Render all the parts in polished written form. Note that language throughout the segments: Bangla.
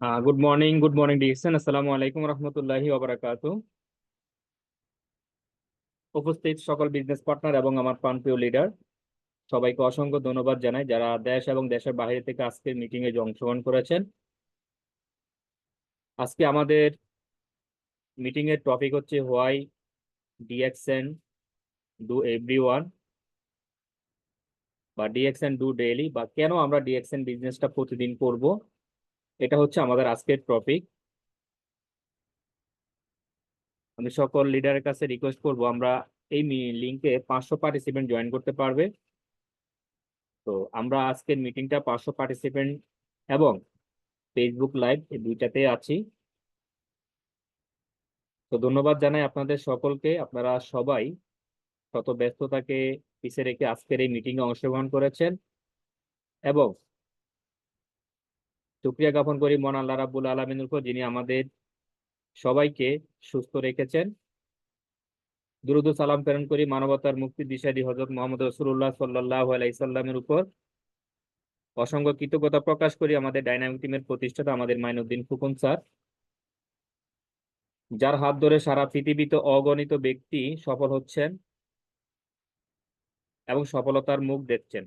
Good morning diction. আসসালামু আলাইকুম রহমতুল্লাহি ওবারাকাতু। উপস্থিত সকল বিজনেস পার্টনার এবং আমার প্রাণপ্রিয় লিডার, সবাইকে অসংখ্য ধন্যবাদ জানাই যারা দেশ এবং দেশের বাইরে থেকে আজকের মিটিং এ অংশগ্রহণ করেছেন। আজকে আমাদের মিটিং এর টপিক হচ্ছে হোয়াই ডিএক্সএন ডু এভরিওয়ান বা ডিএক্সএন ডু ডেইলি, বা কেন আমরা ডিএক্সএন বিজনেসটা প্রতিদিন করব, এটা হচ্ছে আমাদের আজকের টপিক। আমি সকল লিডারের কাছে রিকোয়েস্ট করব, আমরা এই লিঙ্কে 500 পার্টিসিপেন্ট জয়েন করতে পারবে। তো আমরা আজকের মিটিংটা 500 পার্টিসিপেন্ট এবং ফেসবুক লাইভ এই দুইটাতে আছি। তো ধন্যবাদ জানাই আপনাদের সকলকে, আপনারা সবাই শত ব্যস্ততাকে পিছিয়ে রেখে আজকের এই মিটিং এ অংশগ্রহণ করেছেন এবং শুকরিয়া জ্ঞাপন করি মহান আল্লাহ রাব্বুল আলামিনের উপর, যিনি আমাদের সবাইকে সুস্থ রেখেছেন। দুরূদ ও সালাম প্রেরণ করি মানবতার মুক্তি দিশারি হযরত মুহাম্মদ রাসূলুল্লাহ সাল্লাল্লাহু আলাইহি সাল্লামের উপর। অসংখ্য কৃতজ্ঞতা প্রকাশ করি আমাদের ডাইনামিক টিমের প্রতিষ্ঠাতা আমাদের মাইনুদ্দিন ফুকন স্যার, যার হাত ধরে সারা পৃথিবীতে অগণিত ব্যক্তি সফল হচ্ছেন এবং সফলতার মুখ দেখছেন,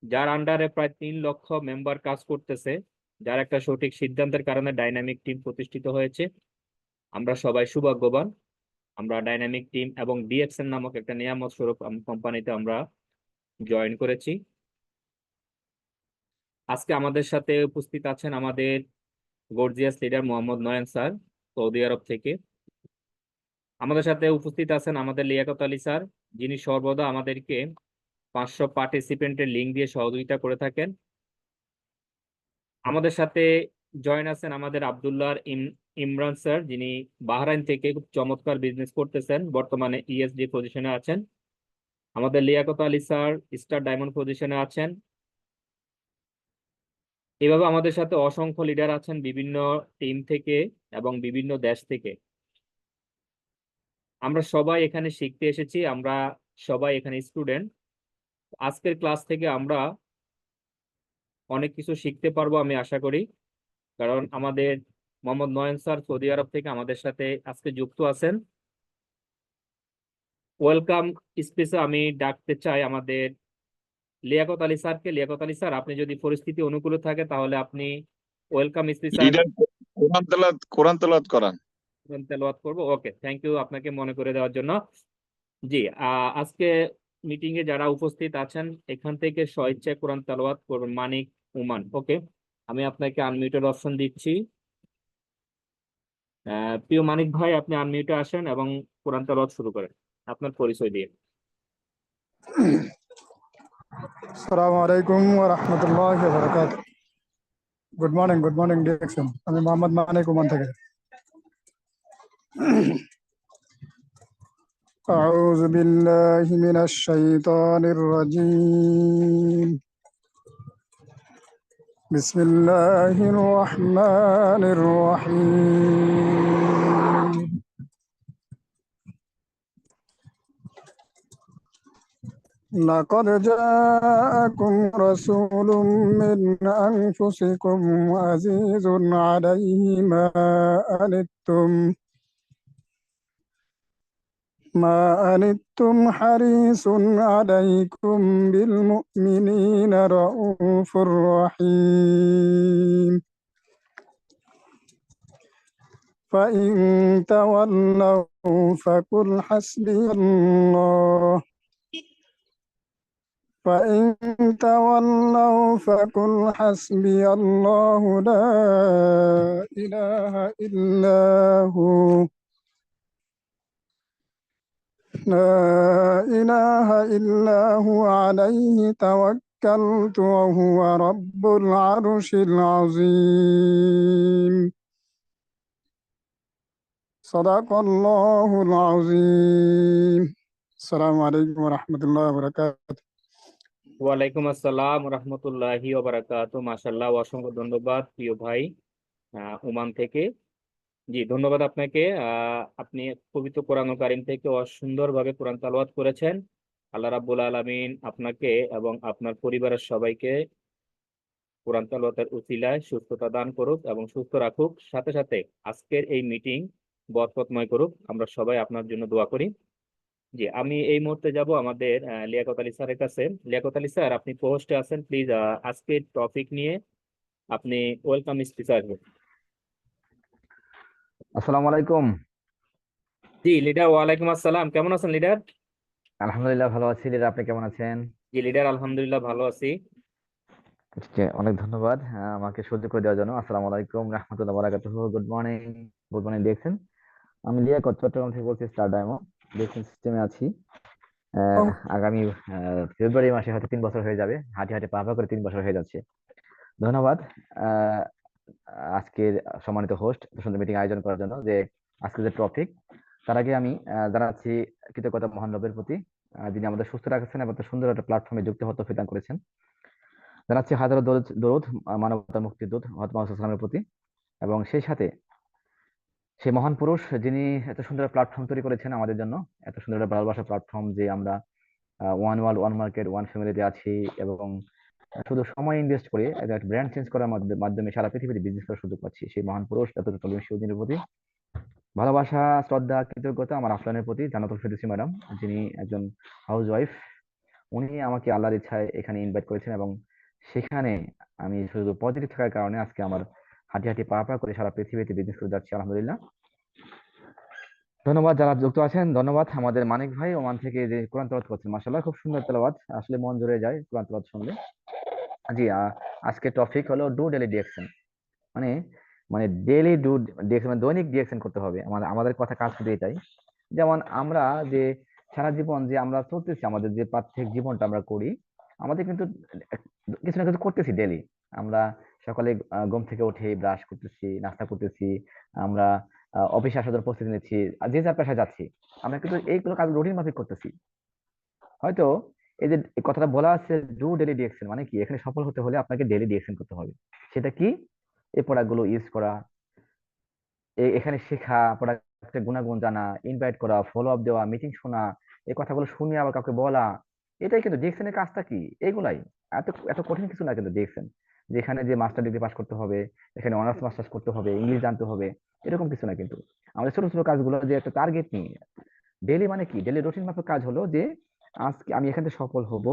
যার আন্ডারে প্রায় 3 লক্ষ মেম্বার কাজ করতেছে, যার একটা সঠিক সিদ্ধান্তের কারণে ডাইনামিক টিম প্রতিষ্ঠিত হয়েছে। আমরা সবাই সৌভাগ্যবান। আমরা ডাইনামিক টিম এবং ডিএক্সএন নামক একটা নিয়ামত স্বরূপ কোম্পানিতে আমরা জয়েন করেছি। আজকে আমাদের সাথে উপস্থিত আছেন আমাদের গর্জিয়াস লিডার মোহাম্মদ নয়ন স্যার, সৌদি আরব থেকে। আমাদের সাথে উপস্থিত আছেন আমাদের লিয়াকত আলী স্যার, যিনি সর্বদা আমাদেরকে 500 পার্টিসিপেন্টের লিঙ্ক দিয়ে সহযোগিতা করে থাকেন। আমাদের সাথে জয়েন আছেন আমাদের আব্দুল্লাহ ইমরান স্যার, যিনি বাহরাইন থেকে খুব চমৎকার বিজনেস করতেছেন, বর্তমানে ইএসডি পজিশনে আছেন। আমাদের Liaquat Ali sir star diamond পজিশনে আছেন। এভাবে আমাদের সাথে অসংখ্য লিডার আছেন বিভিন্ন টিম থেকে এবং বিভিন্ন দেশ থেকে। আমরা সবাই এখানে শিখতে এসেছি, আমরা সবাই এখানে স্টুডেন্ট। আজকের ক্লাস থেকে আমরা অনেক কিছু শিখতে পারবো আমি আশা করি, কারণ আমাদের মোহাম্মদ নয়ন স্যার সৌদি আরব থেকে আমাদের সাথে আজকে যুক্ত আছেন। ওয়েলকাম স্পেসে আমি ডাকতে চাই আমাদের লিয়াকত আলী স্যারকে। লিয়াকত আলী স্যার, আপনি যদি পরিস্থিতি অনুকূল থাকে তাহলে আপনি ওয়েলকাম স্পিচে লিডার কোরআন তেলাওয়াত করান। তেলাওয়াত করবো। ওকে, থ্যাংক ইউ আপনাকে মনে করে দেওয়ার জন্য। জি, আজকে মিটিং এ যারা উপস্থিত আছেন এখান থেকে স্বেচ্ছায় কোরআন তেলাওয়াত করবেন মানিক উমান। ওকে, আমি আপনাকে আনমিউটের অপশন দিচ্ছি। প্রিয় মানিক ভাই, আপনি আনমিউটে আসেন এবং কোরআন তেলাওয়াত শুরু করেন আপনার পরিচয় দিয়ে। আসসালামু আলাইকুম ওয়া রাহমাতুল্লাহি ওয়া বারাকাতুহু। Good morning direction. আমি মোহাম্মদ মানিক ওমান থেকে। আউযু বিল্লাহি মিনাশ শাইতানির রাজীম। বিসমিল্লাহির রহমানির রহিম। لقد جاءكم رسول من أنفسكم عزيز عليه ما أنتم حريص عليكم بالمؤمنين رؤوف رحيم. فإن تولوا فقل حسبي الله لا إله إلا هو عليه توكلت وهو رب العرش العظيم. صدق الله العظيم. السلام عليكم ورحمة الله وبركاته. ওয়ালাইকুম আসসালাম রহমতুল্লাহি ওয়া বারাকাতুহু। মাশাআল্লাহ, অসংখ্য ধন্যবাদ প্রিয় ভাই ওমান থেকে। জি, ধন্যবাদ আপনাকে। আপনি পবিত্র কোরআন কারীম থেকে সুন্দরভাবে কোরআন তেলাওয়াত করেছেন। আল্লাহ রাব্বুল আলামিন আপনাকে এবং আপনার পরিবারের সবাইকে কোরআন তেলাওয়াতের উসিলায় সুস্থতা দান করুক এবং সুস্থ রাখুক, সাথে সাথে আজকের এই মিটিং বরকতময় করুক। আমরা সবাই আপনার জন্য দোয়া করি। জি, আমি এই মুহূর্তে যাব আমাদের লিয়াকত আলী স্যারের কাছে। লিয়াকত আলী স্যার, আপনি পোস্টে আছেন, প্লিজ আজকের টপিক নিয়ে আপনি ওয়েলকাম স্পিচ আসবেন। আসসালামু আলাইকুম। জি লিডার, ওয়ালাইকুম আসসালাম, কেমন আছেন লিডার? আলহামদুলিল্লাহ ভালো আছি লিডার, আপনি কেমন আছেন? জি লিডার, আলহামদুলিল্লাহ ভালো আছি। অনেক ধন্যবাদ আমাকে সুযোগ করে দেওয়ার জন্য। আসসালামু আলাইকুম রাহমাতুল্লাহ বারাকাতুহু। Good morning. গুড মর্নিং দেখছেন। আমি লিয়াকত চট্টগ্রাম থেকে বলছি, স্টার ডায়মন্ড দেখছেন সিস্টেমে আছি। আহ, আগামী ফেব্রুয়ারি মাসে হয়তো 3 বছর হয়ে যাবে, হাঁটি হাঁটি পা পা করে 3 বছর হয়ে যাচ্ছে। ধন্যবাদ আহ, আজকের সম্মানিত হোস্ট সুন্দর মিটিং আয়োজন করার জন্য। যে আজকের যে টপিক, তার আগে আমি জানাচ্ছি কৃতজ্ঞতা মহান রবের প্রতি, যিনি আমাদের সুস্থ রাখছেন এবং এত সুন্দর একটা প্ল্যাটফর্মে যুক্ত হতে প্রদান করেছেন। জানাচ্ছি হাজারো দরুদ দরুদ মানবতার মুক্তির দূত হযরত মুহাম্মদ সাল্লাল্লাহু আলাইহি ওয়াসাল্লামের প্রতি, এবং সেই সাথে সেই মহান পুরুষ যিনি এত সুন্দর প্ল্যাটফর্ম তৈরি করেছেন আমাদের জন্য, এত সুন্দর একটা ভালোবাসার প্ল্যাটফর্ম, যে আমরা one world one market one ফ্যামিলিতে আছি, এবং শুধু সময় ইনভেস্ট করে একটা ব্র্যান্ড চেঞ্জ করার মাধ্যমে সারা পৃথিবীতে বিজনেস করার সুযোগ পাচ্ছি। সেই মহান পুরুষ ডক্টর কলিম শিবদিনের প্রতি ভালোবাসা, শ্রদ্ধা, কৃতজ্ঞতা আমার আফলানের প্রতি, জান্নাতুল ফেরদৌসী ম্যাডাম, যিনি একজন হাউস ওয়াইফ। উনি আমাকে আল্লাহর ইচ্ছায় এখানে ইনভাইট করেছেন, এবং সেখানে আমি শুধু পজিটিভ থাকার কারণে আজকে আমার হাঁটি হাঁটি পা পা করে সারা পৃথিবীতে বিজনেস করে যাচ্ছি, আলহামদুলিল্লাহ। ধন্যবাদ যারা যুক্ত আছেন। ধন্যবাদ আমাদের মানিক ভাই ওমান থেকে, যে কোরআন তেলাওয়াত করছেন, মাশাআল্লাহ খুব সুন্দর তেলাওয়াত, আসলে মন জুড়ে যায় কোরআন তেলাওয়াত শুনলে। জি, আজকে টপিক হলো ডু ডেলি ডিএকশন। মানে মানে ডেলি ডু ডিএকশন, মানে দৈনিক ডিএকশন করতে হবে। আমাদের আমাদের কথা কাজ শুধু এটাই। যেমন আমরা যে সারা জীবন যে আমরা চলতেছি, আমাদের যে পার্থিক জীবনটা আমরা করি, আমাদের কিন্তু কিছু না কিছু করতেছি ডেলি। আমরা সকালে ঘুম থেকে উঠে ব্রাশ করতেছি, নাস্তা করতেছি, আমরা অফিসে আসার জন্য প্রস্তুতি নিচ্ছি, আর যে যার পেশায় যাচ্ছি, আমরা কিন্তু এইগুলো কাজ রুটিন মাফিক করতেছি। হয়তো এই যে এই কথাটা বলা আছে ডু ডেলি ডিএকশন, মানে কি, এখানে সফল হতে হলে আপনাকে ডেলি ডিএকশন করতে হবে। সেটা কি? এই প্রোডাক্ট গুলো ইউজ করা, এখানে শেখা, প্রোডাক্টের গুণাগুণ জানা, ইনভাইট করা, ফলো আপ দেওয়া, মিটিং শোনা, এই কথাগুলো শুনে আবার কাউকে বলা, এটাই কিন্তু ডিএকশনের কাজটা। কি এইগুলাই? এত এত কঠিন কিছু না কিন্তু ডিএকশন। যেখানে যে মাস্টার ডিগ্রি পাস করতে হবে, এখানে অনার্স মাস্টার্স করতে হবে, ইংলিশ জানতে হবে, এরকম কিছু না কিন্তু। আমাদের ছোট ছোট কাজগুলো যে একটা টার্গেট নিয়ে ডেলি, মানে কি, ডেলি রুটিন মাফিক কাজ হলো যে আজকে আমি এখান থেকে সফল হব।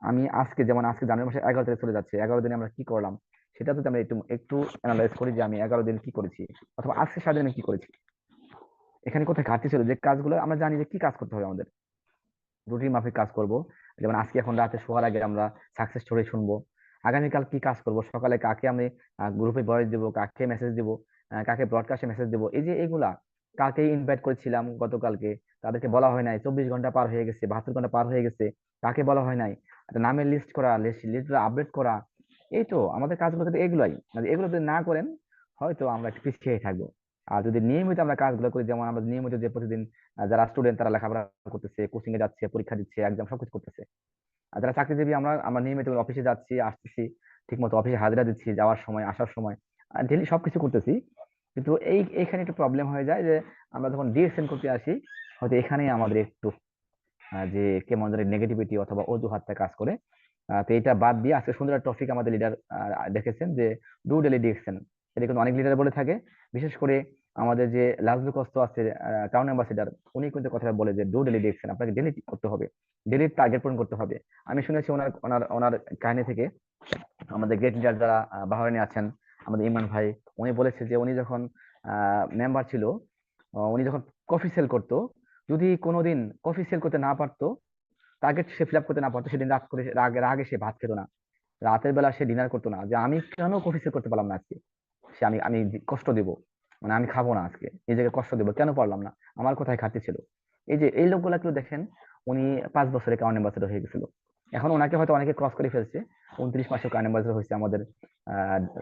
আমি আজকে, যেমন আজকে জানুয়ারি মাসে 11 তারিখ চলে যাচ্ছে, 11 দিনে আমরা কি করলাম সেটা যদি আমরা একটু একটু অ্যানালাইজ করি, যে আমি 11 দিন কি করেছি, অথবা আজকে সারাদিন আমি কি করেছি, এখানে কোথায় ঘাটতি ছিল, যে কাজগুলো আমরা জানি যে কি কাজ করতে হবে আমাদের, রুটিন মাফিক কাজ করব। যেমন আজকে এখন রাতে শোয়ার আগে আমরা সাকসেস স্টোরি শুনবো, আগামীকাল কি কাজ করব, সকালে কাকে আমি গ্রুপে ভয়েস দিব, কাকে মেসেজ দিব, কাকে ব্রডকাস্টে মেসেজ দিব, এই যে এগুলা, কাকে ইনভাইট করেছিলাম গতকালকে, তাদেরকে বলা হয় নাই, 24 ঘন্টা পার হয়ে গেছে, 72 ঘন্টা পার হয়ে গেছে, কাকে বলা হয় নাই, একটা নামের লিস্ট করা, লিস্ট আপডেট করা, এই তো আমাদের কাজগুলো কিন্তু এগুলাই। মানে এগুলো যদি না করেন, হয়তো আমরা একটু পিছিয়ে থাকবো। আর যদি নিয়মিত আমরা কাজগুলো করি, যেমন আমরা নিয়মিত যে প্রতিদিন যারা স্টুডেন্ট তারা লেখাপড়া করতেছে, কোচিং এ যাচ্ছে, পরীক্ষা দিচ্ছে, এক্সাম সবকিছু করতেছে, আর যারা চাকরিজীবী আমরা আমরা নিয়মিত অফিসে যাচ্ছি, আসতেছি, ঠিক মতো অফিসে হাজিরা দিচ্ছি, যাওয়ার সময় আসার সময়, ডেলি সবকিছু করতেছি, কিন্তু এইখানে একটু প্রবলেম হয়ে যায় যে আমরা যখন ডিএসএন করতে আসি, হয়তো এখানে আমাদের একটু যে কেমন ধরনের নেগেটিভিটি অথবা অজুহাতটা কাজ করে। তো এটা বাদ দিয়ে আজকে সুন্দর একটা টপিক আমাদের লিডার দেখেছেন, যে ডু ডেলি ডিএকশন। এটা কিন্তু অনেক লিডার বলে থাকে, বিশেষ করে আমাদের যে লাজলু কস্ত আছে, টাউন অ্যাম্বাসিডার, উনি কিন্তু কথা বলে যে ডু ডেলি ডিএকশন, আপনাকে ডেলি করতে হবে, ডেলি টার্গেট পূরণ করতে হবে। আমি শুনেছি ওনার ওনার ওনার কাহিনী থেকে, আমাদের গ্রেট লিডার যারা বাহরাইনে আছেন, আমাদের ইমরান ভাই, উনি বলেছে যে উনি যখন মেম্বার ছিল, উনি যখন কফি সেল করতো, যদি কোনোদিন কফি সেল করতে না পারতো, টার্গেট সে ফিল আপ করতে না পারতো, সেদিন রাত করে রাগে সে ভাত খেতো না, রাতের বেলা সে ডিনার করতো না, যে আমি কেন কফি সেল করতে পারলাম না আজকে, সে আমি আমি কষ্ট দিব, মানে আমি খাবো না আজকে, নিজেকে কষ্ট দিব, কেন পারলাম না, আমার কোথায় ঘাটতি ছিল। এই যে এই লোকগুলা কেউ দেখেন, উনি 5 বছরে কাউন্ট অ্যাম্বাসেডর হয়ে গেছিল। এখন ওনাকে হয়তো অনেকে ক্রস করে ফেলছে, 29 মাসে কাউন্ট অ্যাম্বাসেডর হয়েছে। আমাদের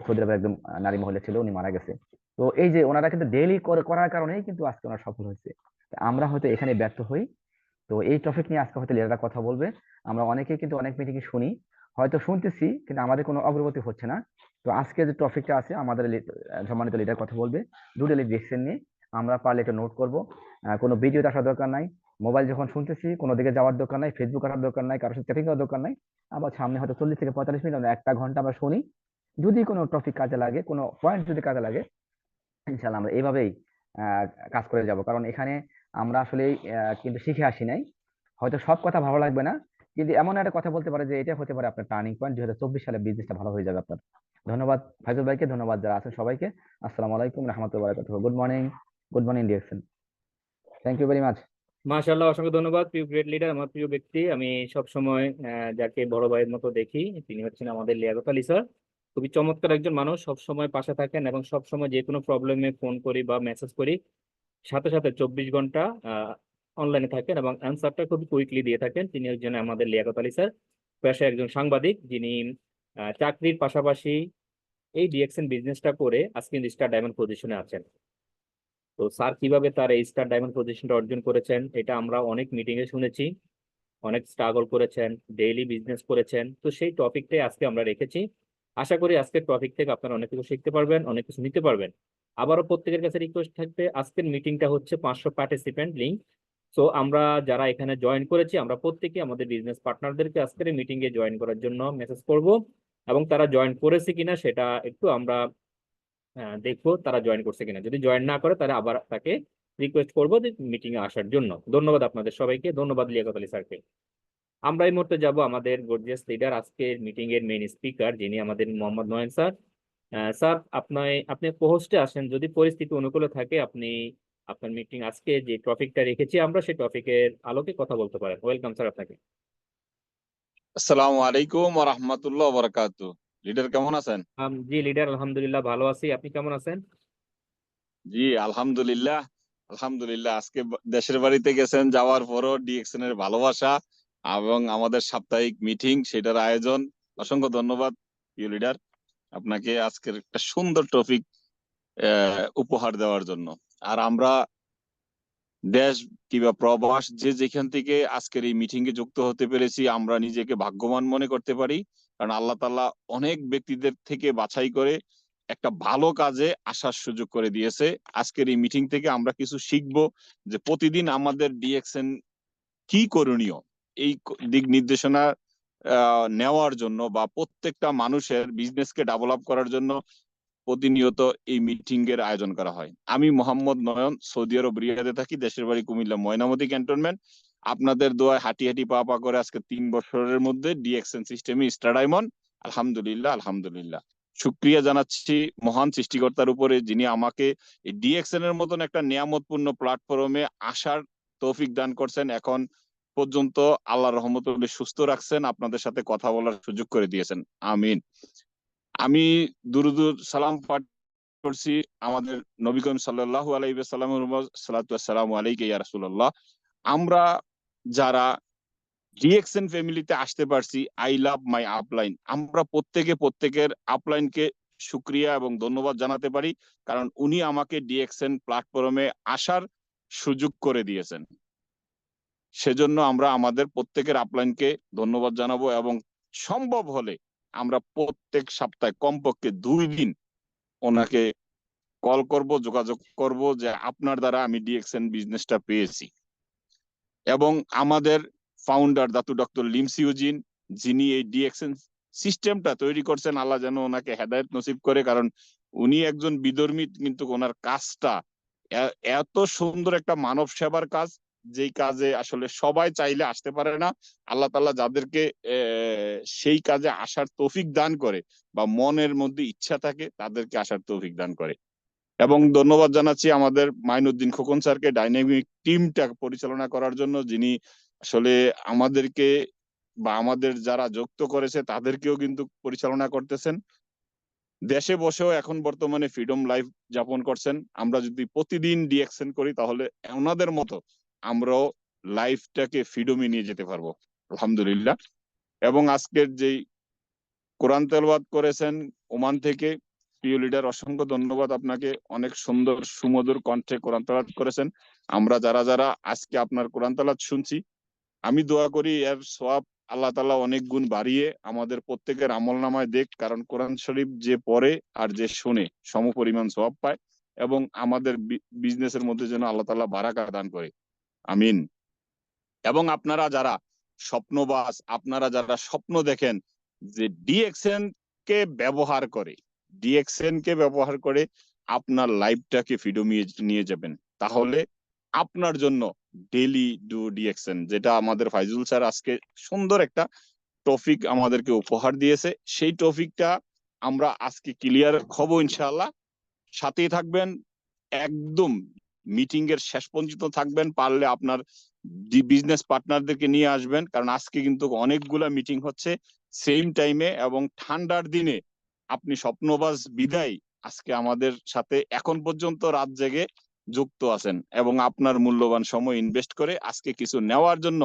সৌদি আরবের একদম নারী মহিলা ছিল, উনি মারা গেছে। তো এই যে ওনারা কিন্তু ডেইলি করার কারণেই কিন্তু আজকে ওনারা সফল হয়েছে। আমরা হয়তো এখানে ব্যর্থ হই। তো এই টপিক নিয়ে আজকে হয়তো লিডাররা কথা বলবে। আমরা অনেকেই কিন্তু অনেক মিটিং এ শুনি, হয়তো শুনতেছি, কিন্তু আমাদের কোনো অগ্রগতি হচ্ছে না। তো আজকে যে টপিকটা আছে, আমাদের সম্মানিত লিডার কথা বলবে ডুডেলি ডিসিশন নিয়ে। আমরা পারলে এটা নোট করব। কোনো ভিডিওতে আসার দরকার নাই, মোবাইল যখন শুনতেছি কোনো দিকে যাওয়ার দরকার নাই, ফেসবুক আসার দরকার নাই, কারোর সাথে চ্যাটিং করার দরকার নাই। আবার সামনে হয়তো 40 থেকে 45 মিনিট, আমরা 1টা ঘন্টা আমরা শুনি, যদি কোনো টপিক কাজে লাগে, কোনো পয়েন্ট যদি কাজে লাগে, ইনশাল্লাহ আমরা এইভাবেই আহ, কাজ করে যাব। কারণ এখানে আমরা আসলে কিন্তু শিখে আসি নাই। হয়তো সব কথা ভালো লাগবে না, কিন্তু এমন একটা কথা বলতে পারে যে এটা হতে পারে আপনার টার্নিং পয়েন্ট, 2024 সালে বিজনেসটা ভালো হয়ে যাবে আপনার। ধন্যবাদ ফাইজুল ভাইকে, ধন্যবাদ যারা আছেন সবাইকে। আসসালামু আলাইকুম রহমতুল্লাহ বারাকাতুহু। Good morning, good morning direction. Thank you very much. মাশাআল্লাহ, অসংখ্য ধন্যবাদ প্রিয় গ্রেট লিডার, আমার প্রিয় ব্যক্তি। আমি সব সময় যাকে বড় ভাইয়ের মতো দেখি তিনি হচ্ছেন আমাদের লিয়াকত আলী স্যার। খুবই চমৎকার একজন মানুষ, সব সময় পাশে থাকেন এবং সব সময় যে কোনো প্রবলেমে ফোন করি বা মেসেজ করি, সাথে সাথে 24 ঘন্টা অনলাইনে থাকেন এবং অ্যান্সারটা খুব কুইকলি দিয়ে থাকেন। তিনি একজন আমাদের লিয়াকত আলী স্যার, পেশায় একজন সাংবাদিক, যিনি চাকরির পাশাপাশি এই ডিএক্সএন বিজনেসটা করে আজকে স্টার ডায়মন্ড পজিশনে আছেন। তো স্যার কিভাবে তার এই স্টার ডায়মন্ড পজিশনটা অর্জন করেছেন এটা আমরা অনেক মিটিং এ শুনেছি। অনেক স্ট্রাগল করেছেন, ডেইলি বিজনেস করেছেন, তো সেই টপিকটাই আজকে আমরা রেখেছি। আশা করি আজকের টপিক থেকে আপনারা অনেক কিছু শিখতে পারবেন, অনেক কিছু নিতে পারবেন। আবারও প্রত্যেকের কাছে রিকোয়েস্ট থাকবে, আজকের মিটিংটা হচ্ছে 500 পার্টিসিপেন্ট লিঙ্ক। তো আমরা যারা এখানে জয়েন করেছি আমরা প্রত্যেকে আমাদের বিজনেস পার্টনারদেরকে আজকের এই মিটিং এ জয়েন করার জন্য মেসেজ করব, এবং তারা জয়েন করেছে কিনা সেটা একটু আমরা দেখবো তারা জয়েন করছে কিনা। যদি জয়েন না করে তাহলে আবার তাকে রিকোয়েস্ট করবো যে মিটিং এ আসার জন্য। ধন্যবাদ আপনাদের সবাইকে, ধন্যবাদ লিয়াকত আলী স্যারকে। আমরা এই মুহূর্তে যাব আমাদের গর্জিয়াস লিডার, আজকের মিটিং এর মেইন স্পিকার, যিনি আমাদের মোহাম্মদ নয়ন স্যার। স্যার আপনি আপনি পোস্টে আসেন, যদি পরিস্থিতি অনুকূলে থাকে আপনি আপনার মিটিং আজকে যে টপিকটা রেখেছি আমরা সেই টপিকের আলোকে কথা বলতে পারেন। ওয়েলকাম স্যার আপনাকে। আসসালামু আলাইকুম ওয়া রাহমাতুল্লাহি ওয়া বারাকাতুহু। লিডার কেমন আছেন? জি লিডার, আলহামদুলিল্লাহ ভালো আছি, আপনি কেমন আছেন? জি আলহামদুলিল্লাহ। আলহামদুলিল্লাহ, আজকে দেশের বাড়িতে গেছেন, যাওয়ার পরও ডিএক্সএন এর ভালোবাসা এবং আমাদের সাপ্তাহিক মিটিং সেটার আয়োজন। অসংখ্য ধন্যবাদ প্রিয় লিডার, আপনাকে আজকের একটা সুন্দর টপিক উপহার দেওয়ার জন্য। আর আমরা দেশ কিংবা প্রবাস যে যেখান থেকে আজকের এই মিটিং এ যুক্ত হতে পেরেছি, আমরা নিজেকে ভাগ্যবান মনে করতে পারি। কারণ আল্লাহ তাআলা অনেক ব্যক্তিদের থেকে বাছাই করে একটা ভালো কাজে আসার সুযোগ করে দিয়েছে। আজকের এই মিটিং থেকে আমরা কিছু শিখবো যে প্রতিদিন আমাদের ডিএক্সএন কি করণীয়, এই দিক নির্দেশনা নেওয়ার জন্য বা প্রত্যেকটা মানুষের বিজনেসকে ডেভেলপ করার জন্য প্রতিনিয়ত এই মিটিং এর আয়োজন করা হয়। আমি মোহাম্মদ নয়ন, সৌদি আরব রিয়াদে থাকি, দেশের বাড়ি কুমিল্লা ময়নামতি ক্যান্টনমেন্ট। আপনাদের দোয়ায় হাঁটি হাঁটি পা পা করে আজকে 3 বছরের মধ্যে ডিএক্সএন সিস্টেমে স্টার ডায়মন্ড। আলহামদুলিল্লাহ আলহামদুলিল্লাহ, শুক্রিয়া জানাচ্ছি মহান সৃষ্টিকর্তার উপরে, যিনি আমাকে এই ডিএক্সএন এর মতন একটা নিয়ামতপূর্ণ প্ল্যাটফর্মে আসার তৌফিক দান করছেন। এখন পর্যন্ত আল্লাহর রহমতে সুস্থ রাখছেন, আপনাদের সাথে কথা বলার সুযোগ করে দিয়েছেন। আমিন। আমি দুরুদ সালাম পাঠ করছি আমাদের নবী করিম সাল্লাল্লাহু আলাইহি ওয়াসাল্লামের উপর, সালাতু ওয়াসসালামু আলাইকা ইয়া রাসূলুল্লাহ। আমরা যারা ডিএক্সএন ফ্যামিলিতে আসতে পারছি, আই লাভ মাই আপলাইন, আমরা প্রত্যেকে প্রত্যেকের আপলাইনকে শুকরিয়া এবং ধন্যবাদ জানাতে পারি, কারণ উনি আমাকে ডিএক্সএন প্ল্যাটফর্মে আসার সুযোগ করে দিয়েছেন। সেজন্য আমরা আমাদের প্রত্যেকের আপলাইনকে ধন্যবাদ জানাবো এবং সম্ভব হলে আমরা প্রত্যেক সপ্তাহে কমপক্ষে 2 দিন ওনাকে কল করব, যোগাযোগ করব যে আপনার দ্বারা আমি ডিএক্সএন বিজনেসটা পেয়েছি। এবং আমাদের founder Datuk doctor Limcee Eugene, যিনি এই ডিএক্সএন সিস্টেমটা তৈরি করছেন, আল্লাহ যেন ওনাকে হেদায়েত নসিব করে। কারণ উনি একজন বিধর্মী, কিন্তু ওনার কাজটা এত সুন্দর একটা মানব সেবার কাজ, যেই কাজে আসলে সবাই চাইলে আসতে পারে না। আল্লাহ তাআলা যাদেরকে সেই কাজে আসার তৌফিক দান করে বা মনের মধ্যে ইচ্ছা থাকে, তাদেরকে আসার তৌফিক দান করে। এবং ধন্যবাদ জানাচ্ছি আমাদের মাইনুদ্দিন খোকন স্যারকে, ডাইনামিক টিমটা পরিচালনা করার জন্য, যিনি আসলে আমাদেরকে বা আমাদের যারা যুক্ত করেছে তাদেরকেও কিন্তু পরিচালনা করতেছেন। দেশে বসেও এখন বর্তমানে ফ্রিডম লাইফ যাপন করছেন। আমরা যদি প্রতিদিন ডিএক্সএন করি তাহলে ওনাদের মতো আমরাও লাইফটাকে ফ্রিডমে নিয়ে যেতে পারবো, আলহামদুলিল্লাহ। এবং আজকের যেই কোরআন তেলাওয়াত করেছেন ওমান থেকে, প্রিয় লিডার অসংখ্য ধন্যবাদ আপনাকে, অনেক সুন্দর সুমধুর কণ্ঠে কোরআন তেলাওয়াত করেছেন। আমরা যারা যারা আজকে আপনার কোরআন তেলাওয়াত শুনছি, আমি দোয়া করি এর সওয়াব আল্লাহ তাআলা অনেক গুণ বাড়িয়ে আমাদের প্রত্যেকের আমলনামায় দেখ, কারণ কোরআন শরীফ যে পড়ে আর যে শুনে সমপরিমাণ সওয়াব পায়। এবং আমাদের বিজনেসের মধ্যে যেন আল্লাহ তাআলা বারাকা দান করে, আমিন। এবং আপনারা যারা স্বপ্নবাজ, আপনারা যারা স্বপ্ন দেখেন যে ডিএক্সএন কে ব্যবহার করে, ডিএক্সএন কে ব্যবহার করে আপনার লাইফটাকে ফ্রিডম নিয়ে যাবেন, তাহলে আপনার জন্য ডেইলি ডু ডিএক্সএন, যেটা আমাদের ফাইজুল স্যার আজকে সুন্দর একটা টপিক আমাদেরকে উপহার দিয়েছে, সেই টপিকটা আমরা আজকে ক্লিয়ার হব ইনশাআল্লাহ। সাথেই থাকবেন, একদম মিটিং এর শেষ পর্যন্ত থাকবেন, পারলে আপনার বিজনেস পার্টনারদেরকে নিয়ে আসবেন, কারণ আজকে কিন্তু অনেকগুলা মিটিং হচ্ছে সেম টাইমে, এবং ঠান্ডার দিনে আপনি স্বপ্নবাজ বিদায় আজকে আমাদের সাথে এখন পর্যন্ত রাত জেগে যুক্ত আছেন এবং আপনার মূল্যবান সময় ইনভেস্ট করে আজকে কিছু নেওয়ার জন্য